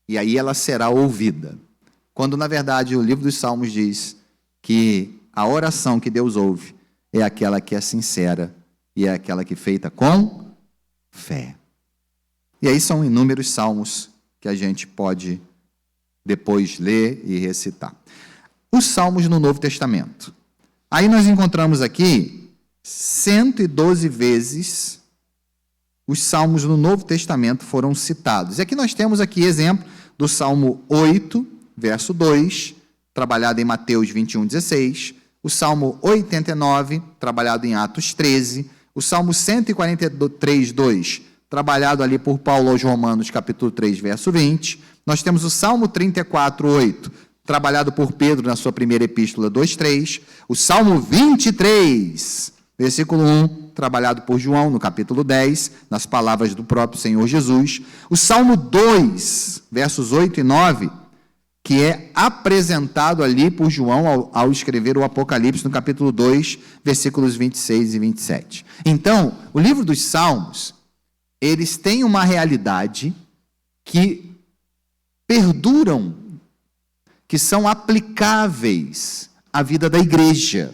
e aí ela será ouvida. Quando, na verdade, o livro dos Salmos diz que a oração que Deus ouve é aquela que é sincera e é aquela que é feita com fé. E aí são inúmeros salmos que a gente pode depois ler e recitar. Os salmos no Novo Testamento. Aí nós encontramos aqui 112 vezes os salmos no Novo Testamento foram citados. E aqui nós temos aqui exemplo do Salmo 8, verso 2, trabalhado em Mateus 21, 16, o Salmo 89, trabalhado em Atos 13, o Salmo 143, 2, trabalhado ali por Paulo aos Romanos, capítulo 3, verso 20. Nós temos o Salmo 34, 8, trabalhado por Pedro na sua primeira epístola, 2, 3. O Salmo 23, versículo 1, trabalhado por João no capítulo 10, nas palavras do próprio Senhor Jesus. O Salmo 2, versos 8 e 9, que é apresentado ali por João ao escrever o Apocalipse no capítulo 2, versículos 26 e 27. Então, o livro dos Salmos, eles têm uma realidade que perduram, que são aplicáveis à vida da igreja.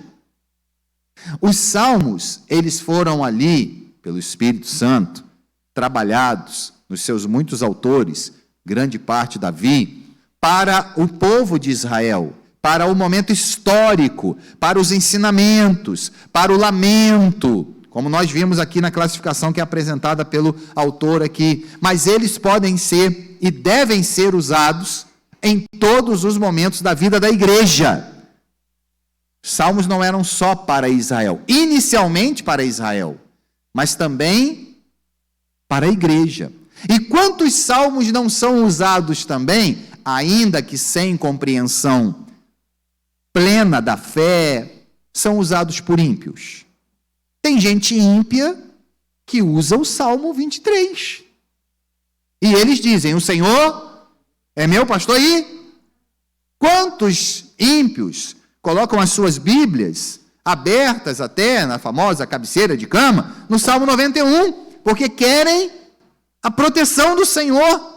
Os salmos, eles foram ali, pelo Espírito Santo, trabalhados nos seus muitos autores, grande parte Davi, para o povo de Israel, para o momento histórico, para os ensinamentos, para o lamento, como nós vimos aqui na classificação que é apresentada pelo autor aqui, mas eles podem ser e devem ser usados em todos os momentos da vida da igreja. Salmos não eram só para Israel, inicialmente para Israel, mas também para a igreja. E quantos salmos não são usados também, ainda que sem compreensão plena da fé, são usados por ímpios? Tem gente ímpia que usa o Salmo 23. E eles dizem: o Senhor é meu pastor. E quantos ímpios colocam as suas Bíblias abertas até na famosa cabeceira de cama, no Salmo 91, porque querem a proteção do Senhor?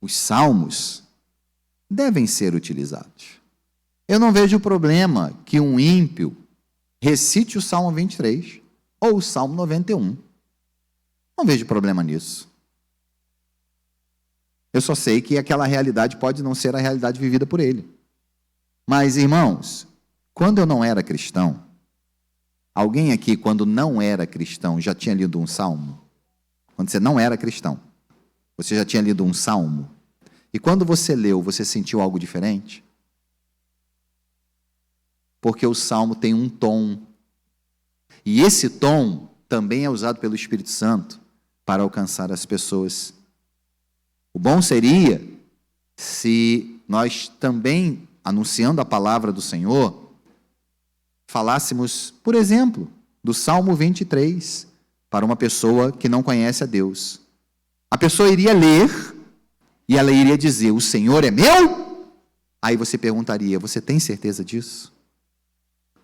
Os salmos devem ser utilizados. Eu não vejo problema que um ímpio recite o Salmo 23 ou o Salmo 91. Não vejo problema nisso. Eu só sei que aquela realidade pode não ser a realidade vivida por ele. Mas, irmãos, quando eu não era cristão, alguém aqui, quando não era cristão, já tinha lido um salmo? Quando você não era cristão, você já tinha lido um salmo? E quando você leu, você sentiu algo diferente? Porque o salmo tem um tom. E esse tom também é usado pelo Espírito Santo para alcançar as pessoas. O bom seria se nós também, anunciando a palavra do Senhor, falássemos, por exemplo, do Salmo 23 para uma pessoa que não conhece a Deus. A pessoa iria ler e ela iria dizer: o Senhor é meu? Aí você perguntaria: você tem certeza disso?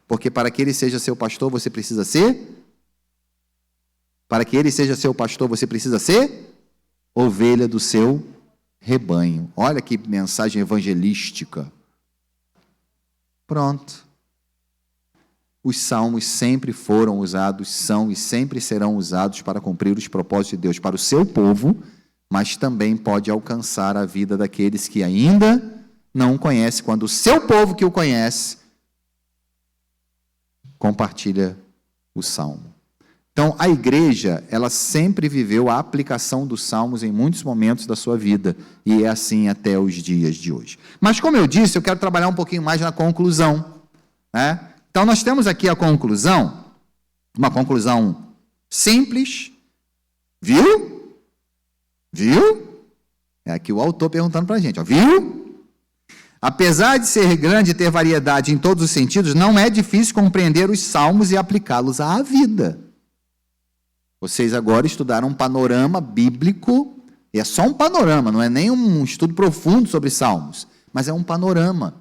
Porque para que ele seja seu pastor, você precisa ser? Para que ele seja seu pastor, você precisa ser ovelha do seu rebanho. Olha que mensagem evangelística. Pronto. Os salmos sempre foram usados, são e sempre serão usados para cumprir os propósitos de Deus para o seu povo, mas também pode alcançar a vida daqueles que ainda não conhecem, quando o seu povo que o conhece compartilha o salmo. Então, a igreja, ela sempre viveu a aplicação dos salmos em muitos momentos da sua vida, e é assim até os dias de hoje. Mas, como eu disse, eu quero trabalhar um pouquinho mais na conclusão, né? Então, nós temos aqui a conclusão, uma conclusão simples. Viu? Viu? É aqui o autor perguntando para a gente, ó, viu? Apesar de ser grande e ter variedade em todos os sentidos, não é difícil compreender os salmos e aplicá-los à vida. Vocês agora estudaram um panorama bíblico E é só um panorama, não é nem um estudo profundo sobre Salmos, mas é um panorama.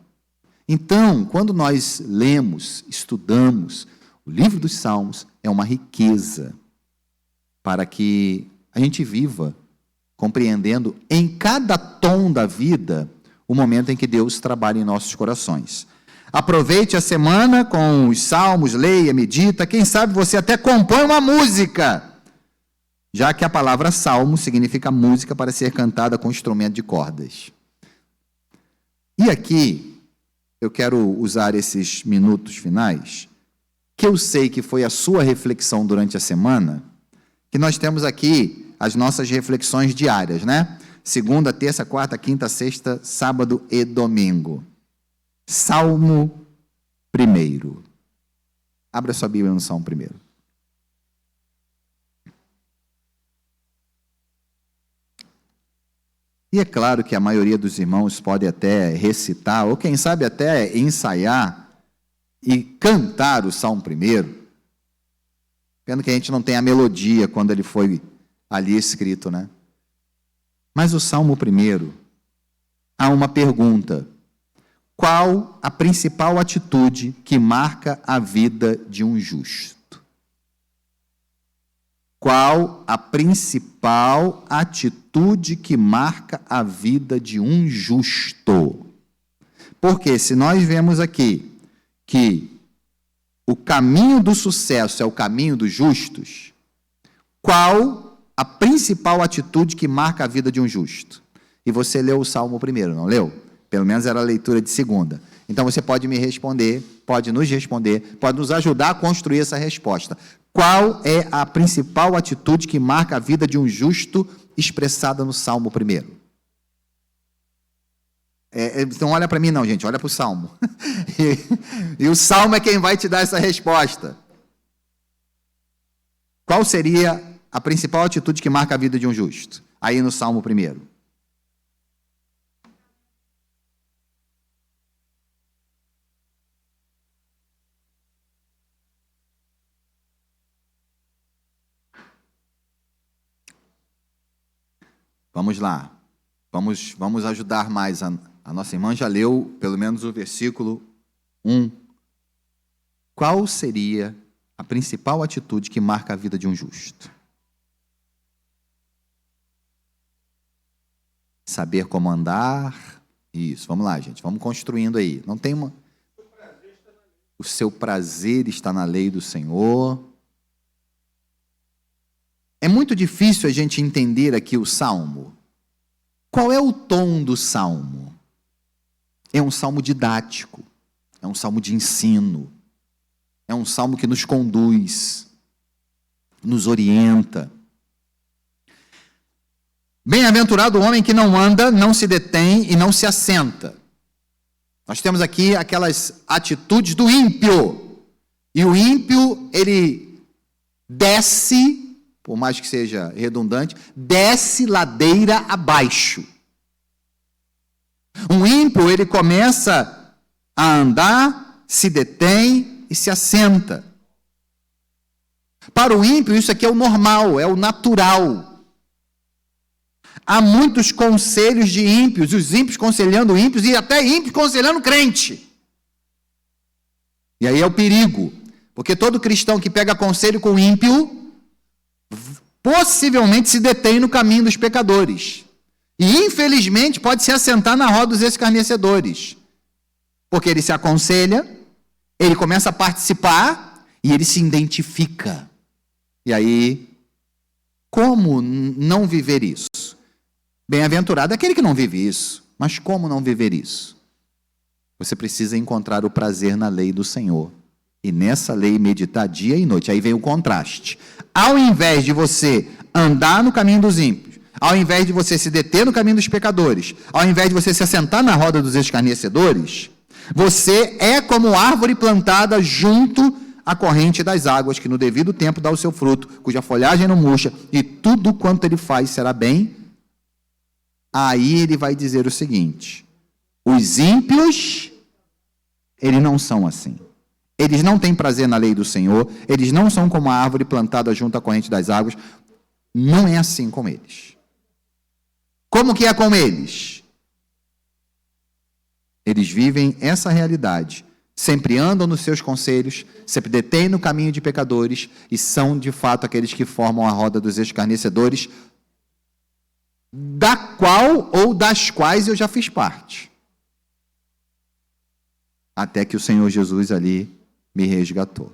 Então, quando nós lemos, estudamos o livro dos Salmos, é uma riqueza para que a gente viva compreendendo em cada tom da vida o momento em que Deus trabalha em nossos corações. Aproveite a semana com os salmos, leia, medita, quem sabe você até compõe uma música, já que a palavra salmo significa música para ser cantada com instrumento de cordas. E aqui, eu quero usar esses minutos finais, que eu sei que foi a sua reflexão durante a semana, que nós temos aqui as nossas reflexões diárias, né? Segunda, terça, quarta, quinta, sexta, sábado e domingo. Salmo 1. Abra sua Bíblia no Salmo 1. E é claro que a maioria dos irmãos pode até recitar, ou quem sabe até ensaiar e cantar o Salmo 1. Pena que a gente não tem a melodia quando ele foi ali escrito, né? Mas o Salmo 1, há uma pergunta: qual a principal atitude que marca a vida de um justo? Qual a principal atitude que marca a vida de um justo? Porque se nós vemos aqui que o caminho do sucesso é o caminho dos justos, qual a principal atitude que marca a vida de um justo? E você leu o Salmo 1, não leu? Pelo menos era a leitura de segunda. Então você pode me responder, pode nos responder, pode nos ajudar a construir essa resposta. Qual é a principal atitude que marca a vida de um justo expressada no Salmo 1? Então olha para mim não, gente, olha para o Salmo. E o Salmo é quem vai te dar essa resposta. Qual seria a principal atitude que marca a vida de um justo? Aí no Salmo 1. Vamos lá. Vamos ajudar mais. A nossa irmã já leu pelo menos o versículo 1. Qual seria a principal atitude que marca a vida de um justo? Saber como andar. Isso, vamos lá, gente. Vamos construindo aí. Não tem uma... O seu prazer está na lei do Senhor. É muito difícil a gente entender aqui o Salmo. Qual é o tom do Salmo? É um salmo didático, é um salmo de ensino, é um salmo que nos conduz, nos orienta. Bem-aventurado o homem que não anda, não se detém e não se assenta. Nós temos aqui aquelas atitudes do ímpio. E o ímpio, ele desce, por mais que seja redundante, desce ladeira abaixo. Um ímpio, ele começa a andar, se detém e se assenta. Para o ímpio, isso aqui é o normal, é o natural. Há muitos conselhos de ímpios, os ímpios conselhando ímpios e até ímpios conselhando crente. E aí é o perigo, porque todo cristão que pega conselho com ímpio, possivelmente se detém no caminho dos pecadores. E, infelizmente, pode se assentar na roda dos escarnecedores. Porque ele se aconselha, ele começa a participar e ele se identifica. E aí, como não viver isso? Bem-aventurado é aquele que não vive isso. Mas como não viver isso? Você precisa encontrar o prazer na lei do Senhor. E nessa lei meditar dia e noite. Aí vem o contraste. Ao invés de você andar no caminho dos ímpios, ao invés de você se deter no caminho dos pecadores, ao invés de você se assentar na roda dos escarnecedores, você é como árvore plantada junto à corrente das águas, que no devido tempo dá o seu fruto, cuja folhagem não murcha, e tudo quanto ele faz será bem. Aí ele vai dizer o seguinte: os ímpios, eles não são assim. Eles não têm prazer na lei do Senhor, eles não são como a árvore plantada junto à corrente das águas. Não é assim com eles. Como que é com eles? Eles vivem essa realidade. Sempre andam nos seus conselhos, sempre detêm no caminho de pecadores e são, de fato, aqueles que formam a roda dos escarnecedores, da qual ou das quais eu já fiz parte. Até que o Senhor Jesus ali me resgatou.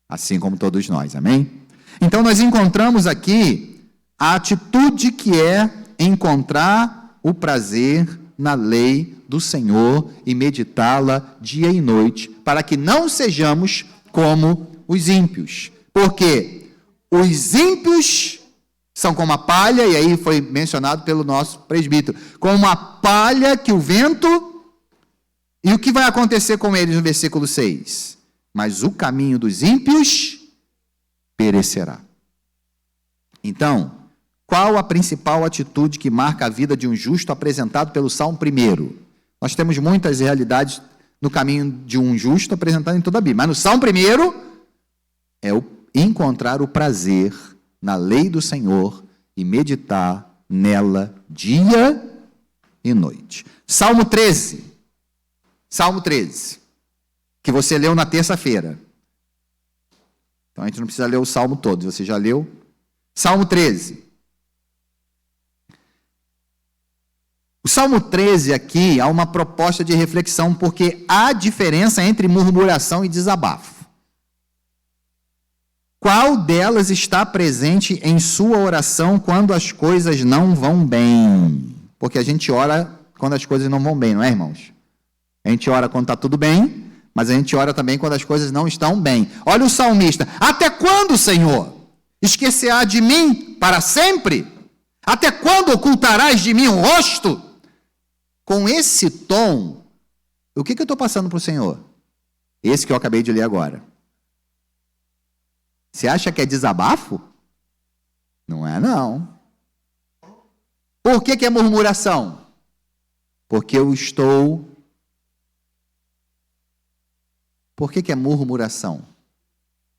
Assim como todos nós, amém? Então nós encontramos aqui a atitude que é encontrar o prazer na lei do Senhor e meditá-la dia e noite, para que não sejamos como os ímpios. Porque os ímpios são como a palha, e aí foi mencionado pelo nosso presbítero, como a palha que o vento... E o que vai acontecer com eles no versículo 6? Mas o caminho dos ímpios perecerá. Então, qual a principal atitude que marca a vida de um justo apresentado pelo Salmo 1? Nós temos muitas realidades no caminho de um justo apresentado em toda a Bíblia, mas no Salmo 1 é encontrar o prazer na lei do Senhor e meditar nela dia e noite. Salmo 13, que você leu na terça-feira. Então a gente não precisa ler o Salmo todo, você já leu? Salmo 13. O Salmo 13 aqui há uma proposta de reflexão, porque há diferença entre murmuração e desabafo. Qual delas está presente em sua oração quando as coisas não vão bem? Porque a gente ora quando as coisas não vão bem, não é, irmãos? A gente ora quando está tudo bem, mas a gente ora também quando as coisas não estão bem. Olha o salmista: até quando, Senhor? Esquecerá de mim para sempre? Até quando ocultarás de mim o rosto? Com esse tom, o que eu estou passando para o Senhor? Esse que eu acabei de ler agora. Você acha que é desabafo? Não é, não. Por que é murmuração? Porque eu estou... Por que é murmuração?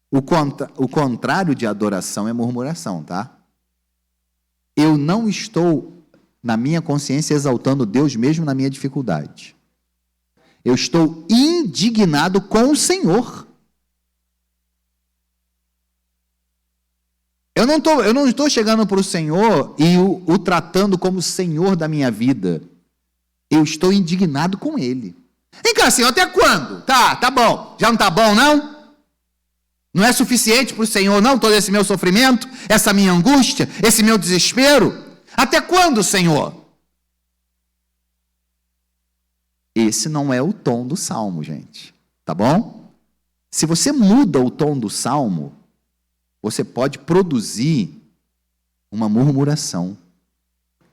O contrário de adoração é murmuração, tá? Eu não estou, na minha consciência, exaltando Deus mesmo na minha dificuldade. Eu estou indignado com o Senhor. Eu não estou chegando para o Senhor e o tratando como Senhor da minha vida. Eu estou indignado com Ele. Vem cá, Senhor, até quando? Tá bom. Já não tá bom, não? Não é suficiente para o Senhor, não, todo esse meu sofrimento, essa minha angústia, esse meu desespero? Até quando, Senhor? Esse não é o tom do Salmo, gente. Tá bom? Se você muda o tom do Salmo, você pode produzir uma murmuração.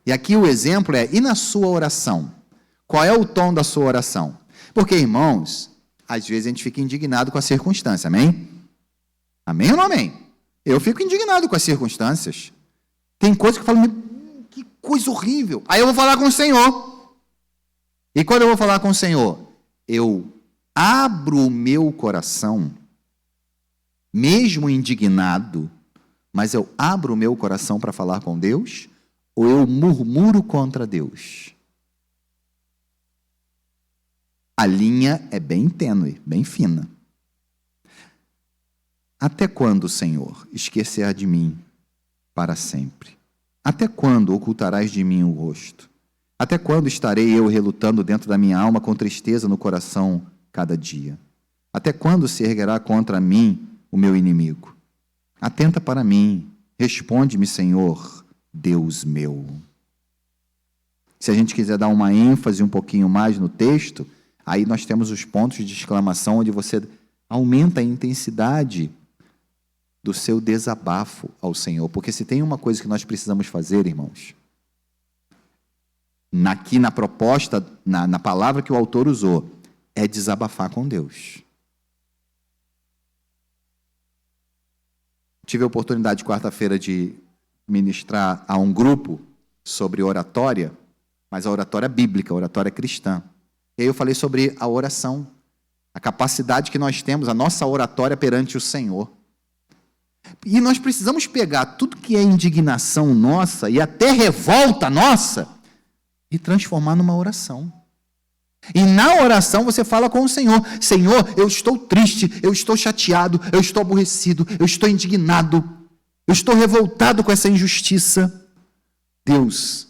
E aqui o exemplo é, e na sua oração? Qual é o tom da sua oração? Porque, irmãos, às vezes a gente fica indignado com a circunstância, amém? Amém ou não amém? Eu fico indignado com as circunstâncias. Tem coisas que eu falo, que coisa horrível. Aí eu vou falar com o Senhor. E quando eu vou falar com o Senhor, eu abro o meu coração, mesmo indignado, mas eu abro o meu coração para falar com Deus, ou eu murmuro contra Deus? A linha é bem tênue, bem fina. Até quando, Senhor, esquecerás de mim para sempre? Até quando ocultarás de mim o rosto? Até quando estarei eu relutando dentro da minha alma com tristeza no coração cada dia? Até quando se erguerá contra mim o meu inimigo? Atenta para mim, responde-me, Senhor, Deus meu. Se a gente quiser dar uma ênfase um pouquinho mais no texto, aí nós temos os pontos de exclamação onde você aumenta a intensidade do seu desabafo ao Senhor. Porque se tem uma coisa que nós precisamos fazer, irmãos, aqui na proposta, na palavra que o autor usou, é desabafar com Deus. Tive a oportunidade, quarta-feira, de ministrar a um grupo sobre oratória, mas a oratória bíblica, a oratória cristã. E aí eu falei sobre a oração, a capacidade que nós temos, a nossa oratória perante o Senhor. E nós precisamos pegar tudo que é indignação nossa e até revolta nossa e transformar numa oração. E na oração você fala com o Senhor: Senhor, eu estou triste, eu estou chateado, eu estou aborrecido, eu estou indignado, eu estou revoltado com essa injustiça. Deus,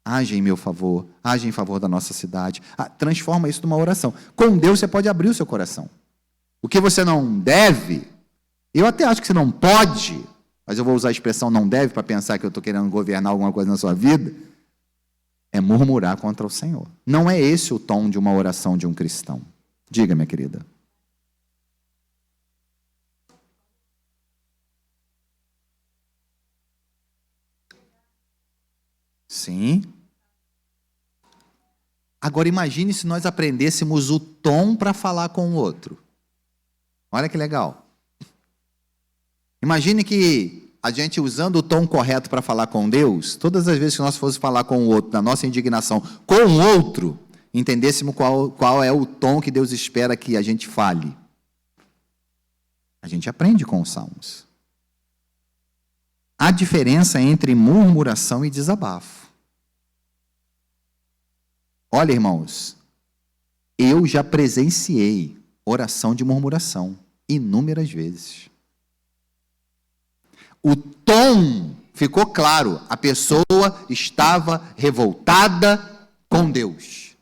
age em meu favor, age em favor da nossa cidade. Transforma isso numa oração. Com Deus você pode abrir o seu coração. O que você não deve, eu até acho que você não pode, mas eu vou usar a expressão não deve para pensar que eu estou querendo governar alguma coisa na sua vida, é murmurar contra o Senhor. Não é esse o tom de uma oração de um cristão. Diga, minha querida. Sim. Agora imagine se nós aprendêssemos o tom para falar com o outro. Olha que legal. Imagine que a gente, usando o tom correto para falar com Deus, todas as vezes que nós fôssemos falar com o outro, na nossa indignação com o outro, entendêssemos qual é o tom que Deus espera que a gente fale. A gente aprende com os salmos. Há diferença entre murmuração e desabafo. Olha, irmãos, eu já presenciei oração de murmuração inúmeras vezes. O tom ficou claro, a pessoa estava revoltada com Deus.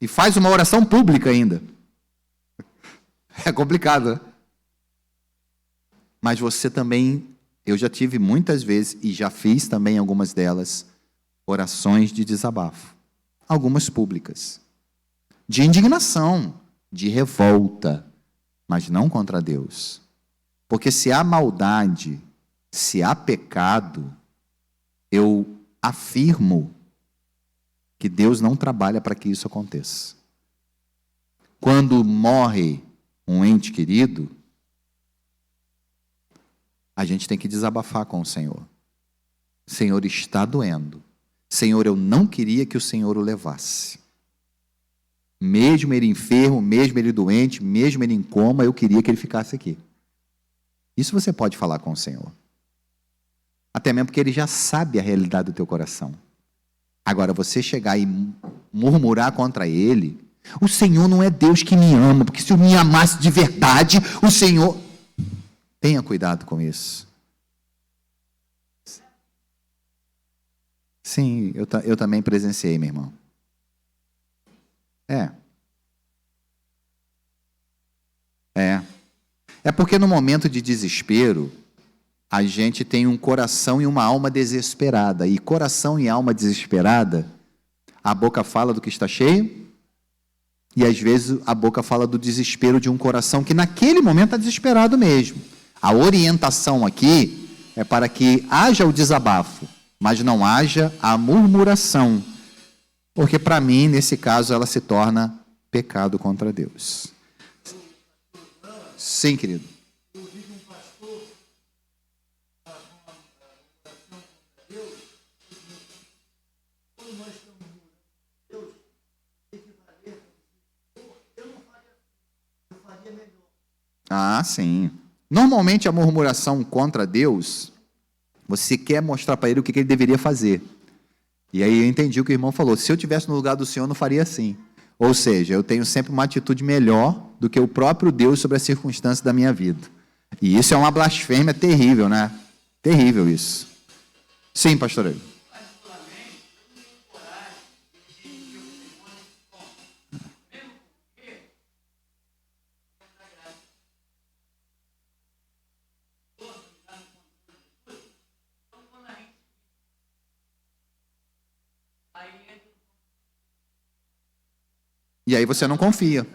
E faz uma oração pública ainda. É complicado, né? Mas você também, eu já tive muitas vezes, e já fiz também algumas delas, orações de desabafo. Algumas públicas. De indignação, de revolta, mas não contra Deus. Porque se há maldade, se há pecado, eu afirmo que Deus não trabalha para que isso aconteça. Quando morre um ente querido, a gente tem que desabafar com o Senhor. Senhor, está doendo. Senhor, eu não queria que o Senhor o levasse. Mesmo ele enfermo, mesmo ele doente, mesmo ele em coma, eu queria que ele ficasse aqui. Isso você pode falar com o Senhor. Até mesmo porque Ele já sabe a realidade do teu coração. Agora, você chegar e murmurar contra Ele, o Senhor não é Deus que me ama, porque se eu me amasse de verdade, o Senhor... Tenha cuidado com isso. Sim, eu também presenciei, meu irmão. É porque no momento de desespero, a gente tem um coração e uma alma desesperada. E coração e alma desesperada, a boca fala do que está cheio, e às vezes a boca fala do desespero de um coração que naquele momento está desesperado mesmo. A orientação aqui é para que haja o desabafo, mas não haja a murmuração. Porque para mim, nesse caso, ela se torna pecado contra Deus. Sim, querido. Eu vi um pastor com uma oração contra Deus, quando nós estamos orando Deus, tem que valer, eu não faria assim, eu faria melhor. Ah, sim. Normalmente a murmuração contra Deus, você quer mostrar para ele o que ele deveria fazer. E aí eu entendi o que o irmão falou. Se eu estivesse no lugar do Senhor, eu não faria assim. Ou seja, eu tenho sempre uma atitude melhor do que o próprio Deus sobre as circunstâncias da minha vida. E isso é uma blasfêmia terrível, né? Terrível isso. Sim, pastor Eugênio. E aí você não confia.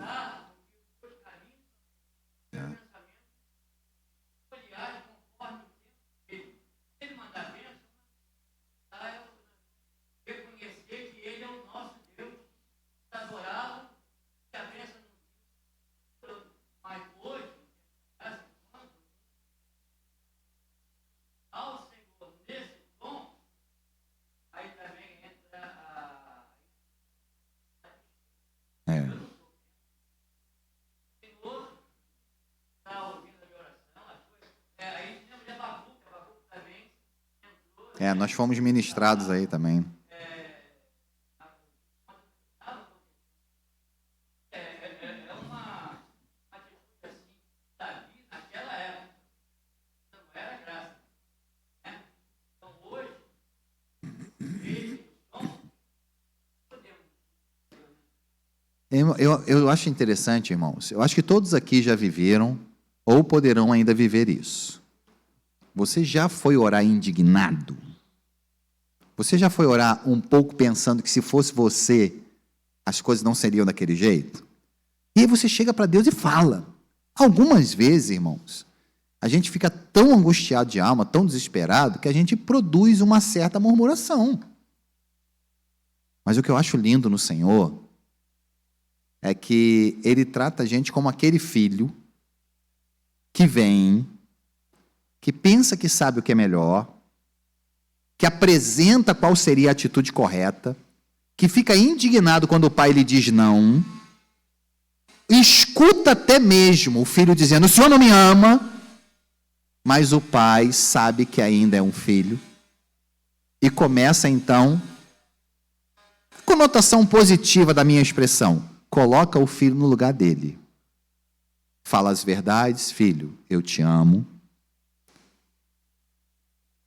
Nós fomos ministrados aí também. Eu acho interessante, irmãos. Eu acho que todos aqui já viveram ou poderão ainda viver isso. Você já foi orar indignado? Você já foi orar um pouco pensando que se fosse você, as coisas não seriam daquele jeito? E aí você chega para Deus e fala. Algumas vezes, irmãos, a gente fica tão angustiado de alma, tão desesperado, que a gente produz uma certa murmuração. Mas o que eu acho lindo no Senhor é que Ele trata a gente como aquele filho que vem, que pensa que sabe o que é melhor, que apresenta qual seria a atitude correta, que fica indignado quando o pai lhe diz não, escuta até mesmo o filho dizendo, o senhor não me ama, mas o pai sabe que ainda é um filho, e começa então, conotação positiva da minha expressão, coloca o filho no lugar dele. Fala as verdades, filho, eu te amo,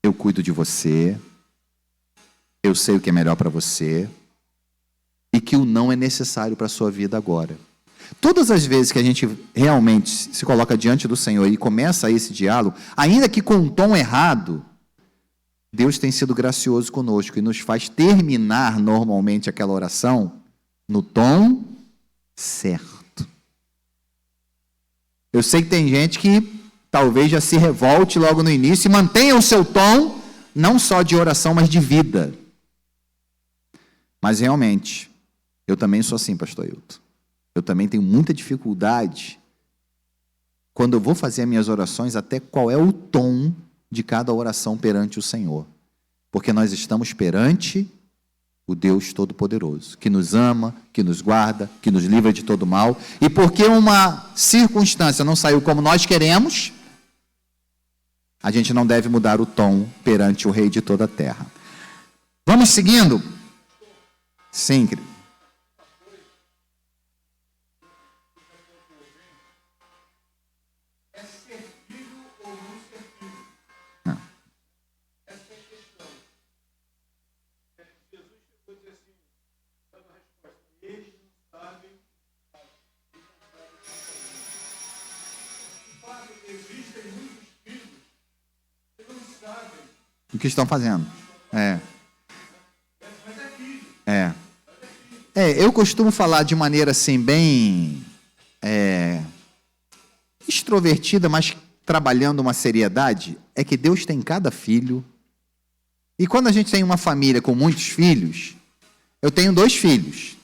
eu cuido de você, eu sei o que é melhor para você, e que o não é necessário para a sua vida agora. Todas as vezes que a gente realmente se coloca diante do Senhor e começa esse diálogo, ainda que com um tom errado, Deus tem sido gracioso conosco e nos faz terminar normalmente aquela oração no tom certo. Eu sei que tem gente que talvez já se revolte logo no início e mantenha o seu tom, não só de oração, mas de vida. Mas realmente, eu também sou assim, pastor Hilton. Eu também tenho muita dificuldade, quando eu vou fazer as minhas orações, até qual é o tom de cada oração perante o Senhor. Porque nós estamos perante o Deus Todo-Poderoso, que nos ama, que nos guarda, que nos livra de todo mal. E porque uma circunstância não saiu como nós queremos, a gente não deve mudar o tom perante o Rei de toda a terra. Vamos seguindo? Sim, querido. O que estão fazendo? Eu costumo falar de maneira assim, bem extrovertida, mas trabalhando uma seriedade, é que Deus tem cada filho. E quando a gente tem uma família com muitos filhos, eu tenho 2 filhos,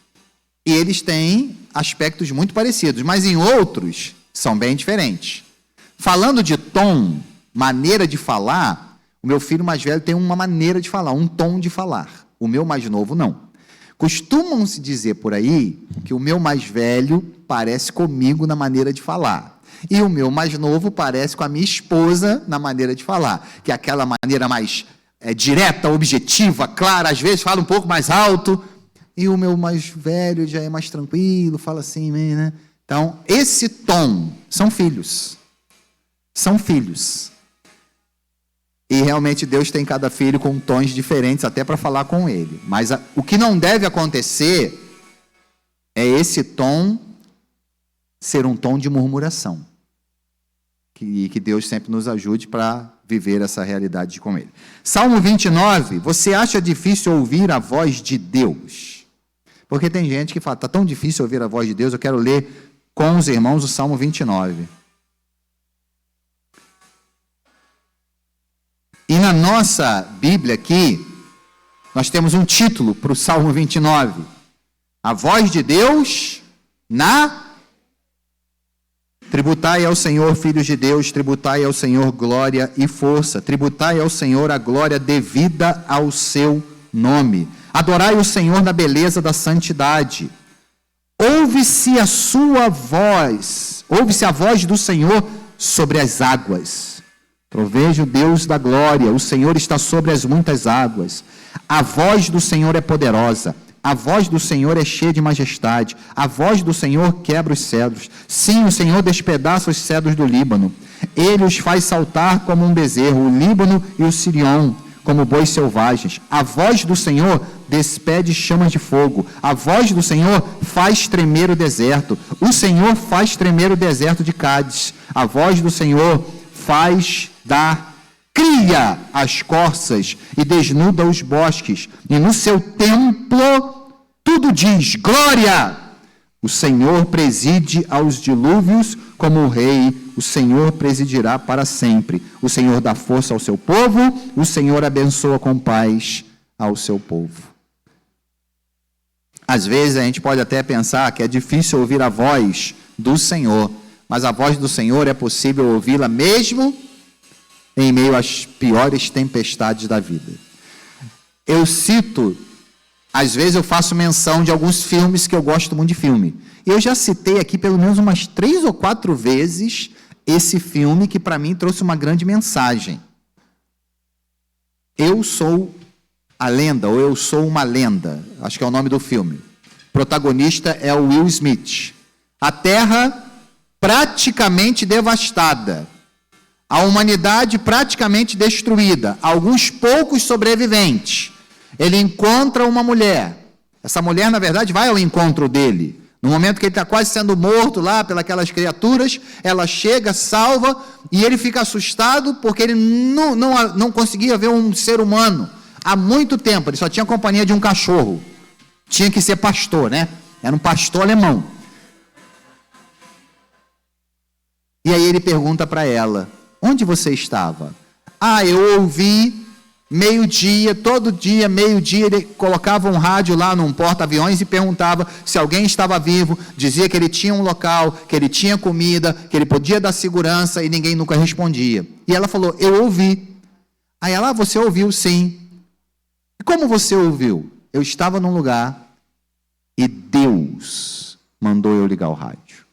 e eles têm aspectos muito parecidos, mas em outros são bem diferentes. Falando de tom, maneira de falar, o meu filho mais velho tem uma maneira de falar, um tom de falar. O meu mais novo, não. Costumam-se dizer por aí que o meu mais velho parece comigo na maneira de falar. E o meu mais novo parece com a minha esposa na maneira de falar. Que é aquela maneira mais direta, objetiva, clara, às vezes fala um pouco mais alto. E o meu mais velho já é mais tranquilo, fala assim, né? Então, esse tom são filhos. São filhos. E realmente Deus tem cada filho com tons diferentes até para falar com ele. Mas o que não deve acontecer é esse tom ser um tom de murmuração. Que Deus sempre nos ajude para viver essa realidade com ele. Salmo 29, você acha difícil ouvir a voz de Deus? Porque tem gente que fala, está tão difícil ouvir a voz de Deus, eu quero ler com os irmãos o Salmo 29. E na nossa Bíblia aqui, nós temos um título para o Salmo 29. A voz de Deus na... Tributai ao Senhor, filhos de Deus, tributai ao Senhor glória e força. Tributai ao Senhor a glória devida ao seu nome. Adorai o Senhor na beleza da santidade. Ouve-se a sua voz, ouve-se a voz do Senhor sobre as águas. Trovejo, Deus da glória, o Senhor está sobre as muitas águas. A voz do Senhor é poderosa, a voz do Senhor é cheia de majestade, a voz do Senhor quebra os cedros. Sim, o Senhor despedaça os cedros do Líbano. Ele os faz saltar como um bezerro, o Líbano e o Sirion, como bois selvagens. A voz do Senhor despede chamas de fogo. A voz do Senhor faz tremer o deserto. O Senhor faz tremer o deserto de Cádiz. A voz do Senhor cria as corças e desnuda os bosques. E no seu templo tudo diz: glória! O Senhor preside aos dilúvios como o rei. O Senhor presidirá para sempre. O Senhor dá força ao seu povo. O Senhor abençoa com paz ao seu povo. Às vezes a gente pode até pensar que é difícil ouvir a voz do Senhor, mas a voz do Senhor é possível ouvi-la mesmo em meio às piores tempestades da vida. Eu cito, às vezes eu faço menção de alguns filmes que eu gosto muito de filme. Eu já citei aqui pelo menos umas 3 ou 4 vezes esse filme que para mim trouxe uma grande mensagem. Eu Sou a Lenda, ou Eu Sou uma Lenda, acho que é o nome do filme. O protagonista é o Will Smith. A Terra praticamente devastada, a humanidade praticamente destruída, alguns poucos sobreviventes. Ele encontra uma mulher. Essa mulher, na verdade, vai ao encontro dele. No momento que ele está quase sendo morto lá pelas criaturas, ela chega, salva, e ele fica assustado porque ele não conseguia ver um ser humano há muito tempo. Ele só tinha companhia de um cachorro. Tinha que ser pastor, né? Era um pastor alemão. E aí ele pergunta para ela: onde você estava? Eu ouvi meio-dia, todo dia, meio-dia, ele colocava um rádio lá num porta-aviões e perguntava se alguém estava vivo, dizia que ele tinha um local, que ele tinha comida, que ele podia dar segurança, e ninguém nunca respondia. E ela falou: eu ouvi. Aí ela: você ouviu? Sim. E como você ouviu? Eu estava num lugar e Deus mandou eu ligar o rádio.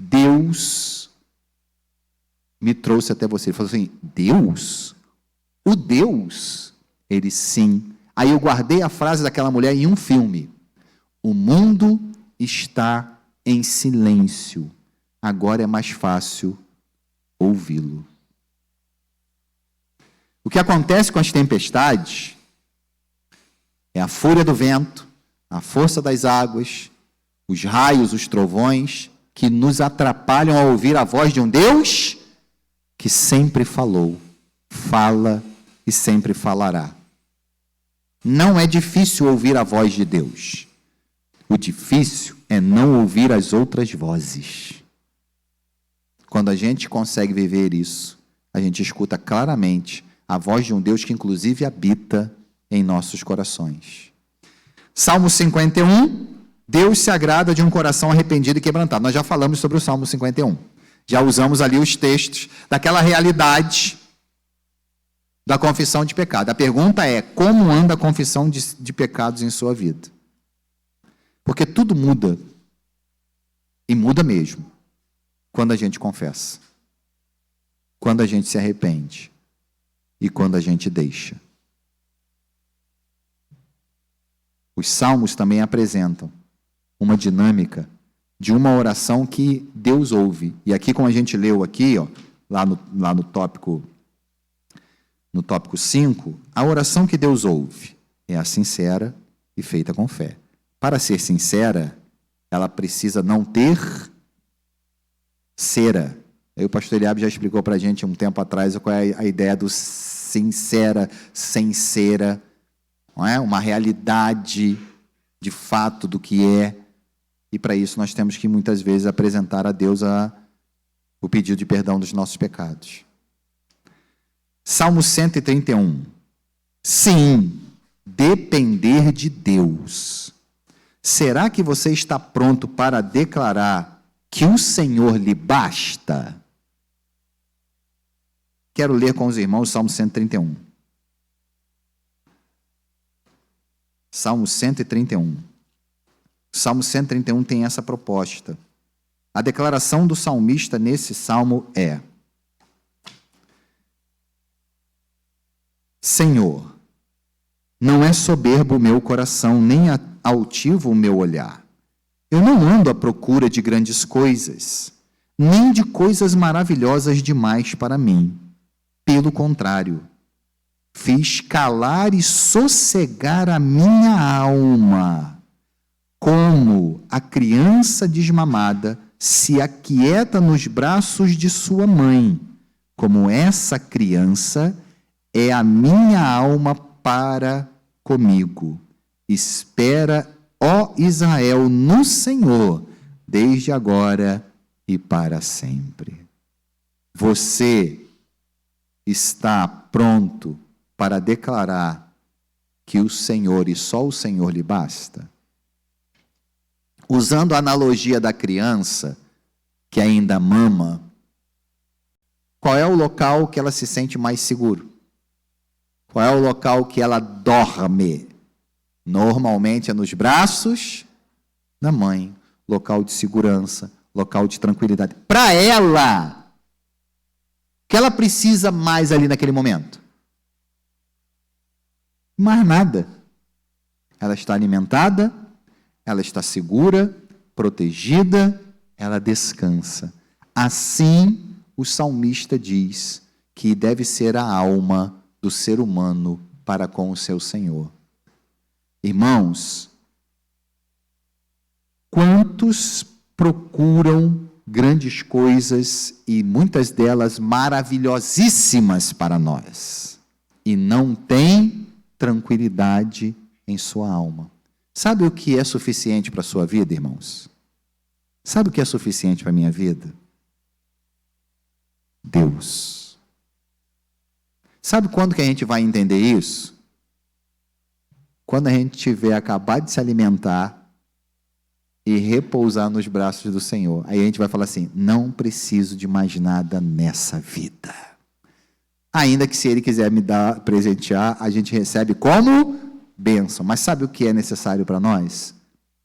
Deus me trouxe até você. Ele falou assim: Deus? O Deus? Ele: sim. Aí eu guardei a frase daquela mulher em um filme. O mundo está em silêncio. Agora é mais fácil ouvi-lo. O que acontece com as tempestades é a fúria do vento, a força das águas, os raios, os trovões, que nos atrapalham a ouvir a voz de um Deus que sempre falou, fala e sempre falará. Não é difícil ouvir a voz de Deus. O difícil é não ouvir as outras vozes. Quando a gente consegue viver isso, a gente escuta claramente a voz de um Deus que inclusive habita em nossos corações. Salmo 51, Deus se agrada de um coração arrependido e quebrantado. Nós já falamos sobre o Salmo 51. Já usamos ali os textos daquela realidade da confissão de pecado. A pergunta é: como anda a confissão de pecados em sua vida? Porque tudo muda, e muda mesmo, quando a gente confessa, quando a gente se arrepende e quando a gente deixa. Os salmos também apresentam uma dinâmica de uma oração que Deus ouve. E aqui, como a gente leu aqui, lá no tópico 5, a oração que Deus ouve é a sincera e feita com fé. Para ser sincera, ela precisa não ter cera. Aí o pastor Eliabe já explicou para a gente um tempo atrás qual é a ideia do sincera, sem cera. Não é? Uma realidade de fato do que é. E para isso nós temos que muitas vezes apresentar a Deus o pedido de perdão dos nossos pecados. Salmo 131. Sim, depender de Deus. Será que você está pronto para declarar que o Senhor lhe basta? Quero ler com os irmãos o Salmo 131. Salmo 131. O Salmo 131 tem essa proposta. A declaração do salmista nesse salmo é: Senhor, não é soberbo o meu coração, nem altivo o meu olhar. Eu não ando à procura de grandes coisas, nem de coisas maravilhosas demais para mim. Pelo contrário, fiz calar e sossegar a minha alma, como a criança desmamada se aquieta nos braços de sua mãe, como essa criança é a minha alma para comigo. Espera, ó Israel, no Senhor, desde agora e para sempre. Você está pronto para declarar que o Senhor e só o Senhor lhe basta? Usando a analogia da criança que ainda mama, qual é o local que ela se sente mais seguro? Qual é o local que ela dorme? Normalmente é nos braços da mãe, local de segurança, local de tranquilidade. Para ela, o que ela precisa mais ali naquele momento? Mais nada. Ela está alimentada, ela está segura, protegida, ela descansa. Assim, o salmista diz que deve ser a alma do ser humano para com o seu Senhor. Irmãos, quantos procuram grandes coisas e muitas delas maravilhosíssimas para nós e não têm tranquilidade em sua alma? Sabe o que é suficiente para a sua vida, irmãos? Sabe o que é suficiente para a minha vida? Deus. Sabe quando que a gente vai entender isso? Quando a gente tiver acabado de se alimentar e repousar nos braços do Senhor. Aí a gente vai falar assim, não preciso de mais nada nessa vida. Ainda que se Ele quiser me dar, presentear, a gente recebe como bênção. Mas sabe o que é necessário para nós?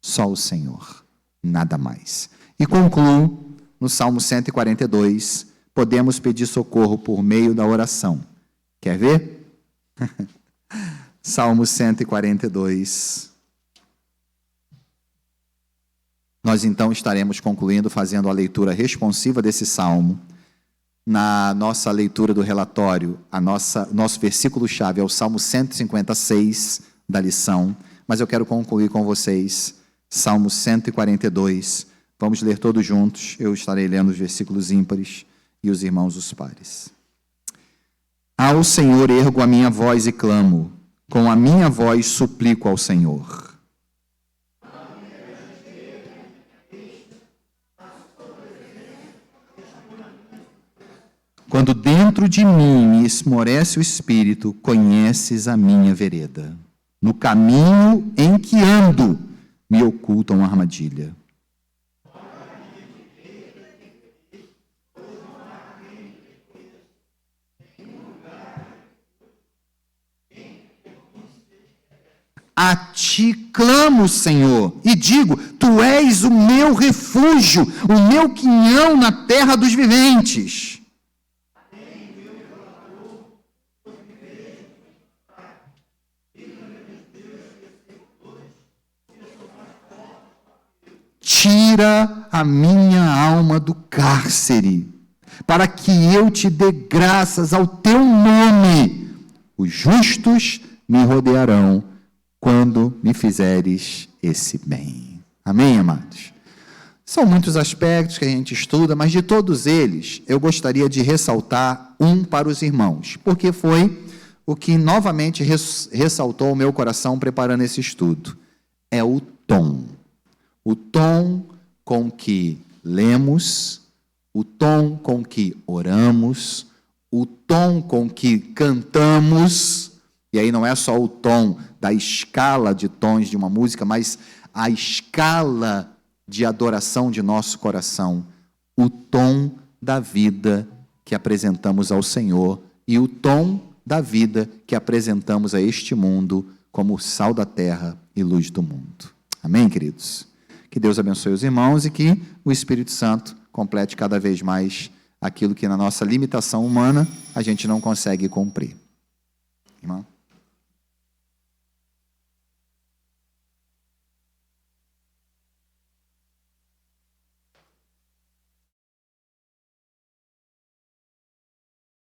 Só o Senhor, nada mais. E concluo no Salmo 142, podemos pedir socorro por meio da oração. Quer ver? Salmo 142. Nós então estaremos concluindo, fazendo a leitura responsiva desse salmo. Na nossa leitura do relatório, nosso versículo-chave é o Salmo 156 da lição, mas eu quero concluir com vocês, Salmo 142. Vamos ler todos juntos, eu estarei lendo os versículos ímpares e os irmãos os pares. Ao Senhor ergo a minha voz e clamo, com a minha voz suplico ao Senhor. Quando dentro de mim me esmorece o espírito, conheces a minha vereda. No caminho em que ando, me oculta uma armadilha. A ti clamo, Senhor, e digo, tu és o meu refúgio, o meu quinhão na terra dos viventes. Tira a minha alma do cárcere, para que eu te dê graças ao teu nome. Os justos me rodearão quando me fizeres esse bem. Amém, amados? São muitos aspectos que a gente estuda, mas de todos eles, eu gostaria de ressaltar um para os irmãos, porque foi o que novamente ressaltou o meu coração preparando esse estudo. É o tom. O tom com que lemos, o tom com que oramos, o tom com que cantamos, e aí não é só o tom da escala de tons de uma música, mas a escala de adoração de nosso coração, o tom da vida que apresentamos ao Senhor e o tom da vida que apresentamos a este mundo como sal da terra e luz do mundo. Amém, queridos? Que Deus abençoe os irmãos e que o Espírito Santo complete cada vez mais aquilo que na nossa limitação humana a gente não consegue cumprir. Irmã.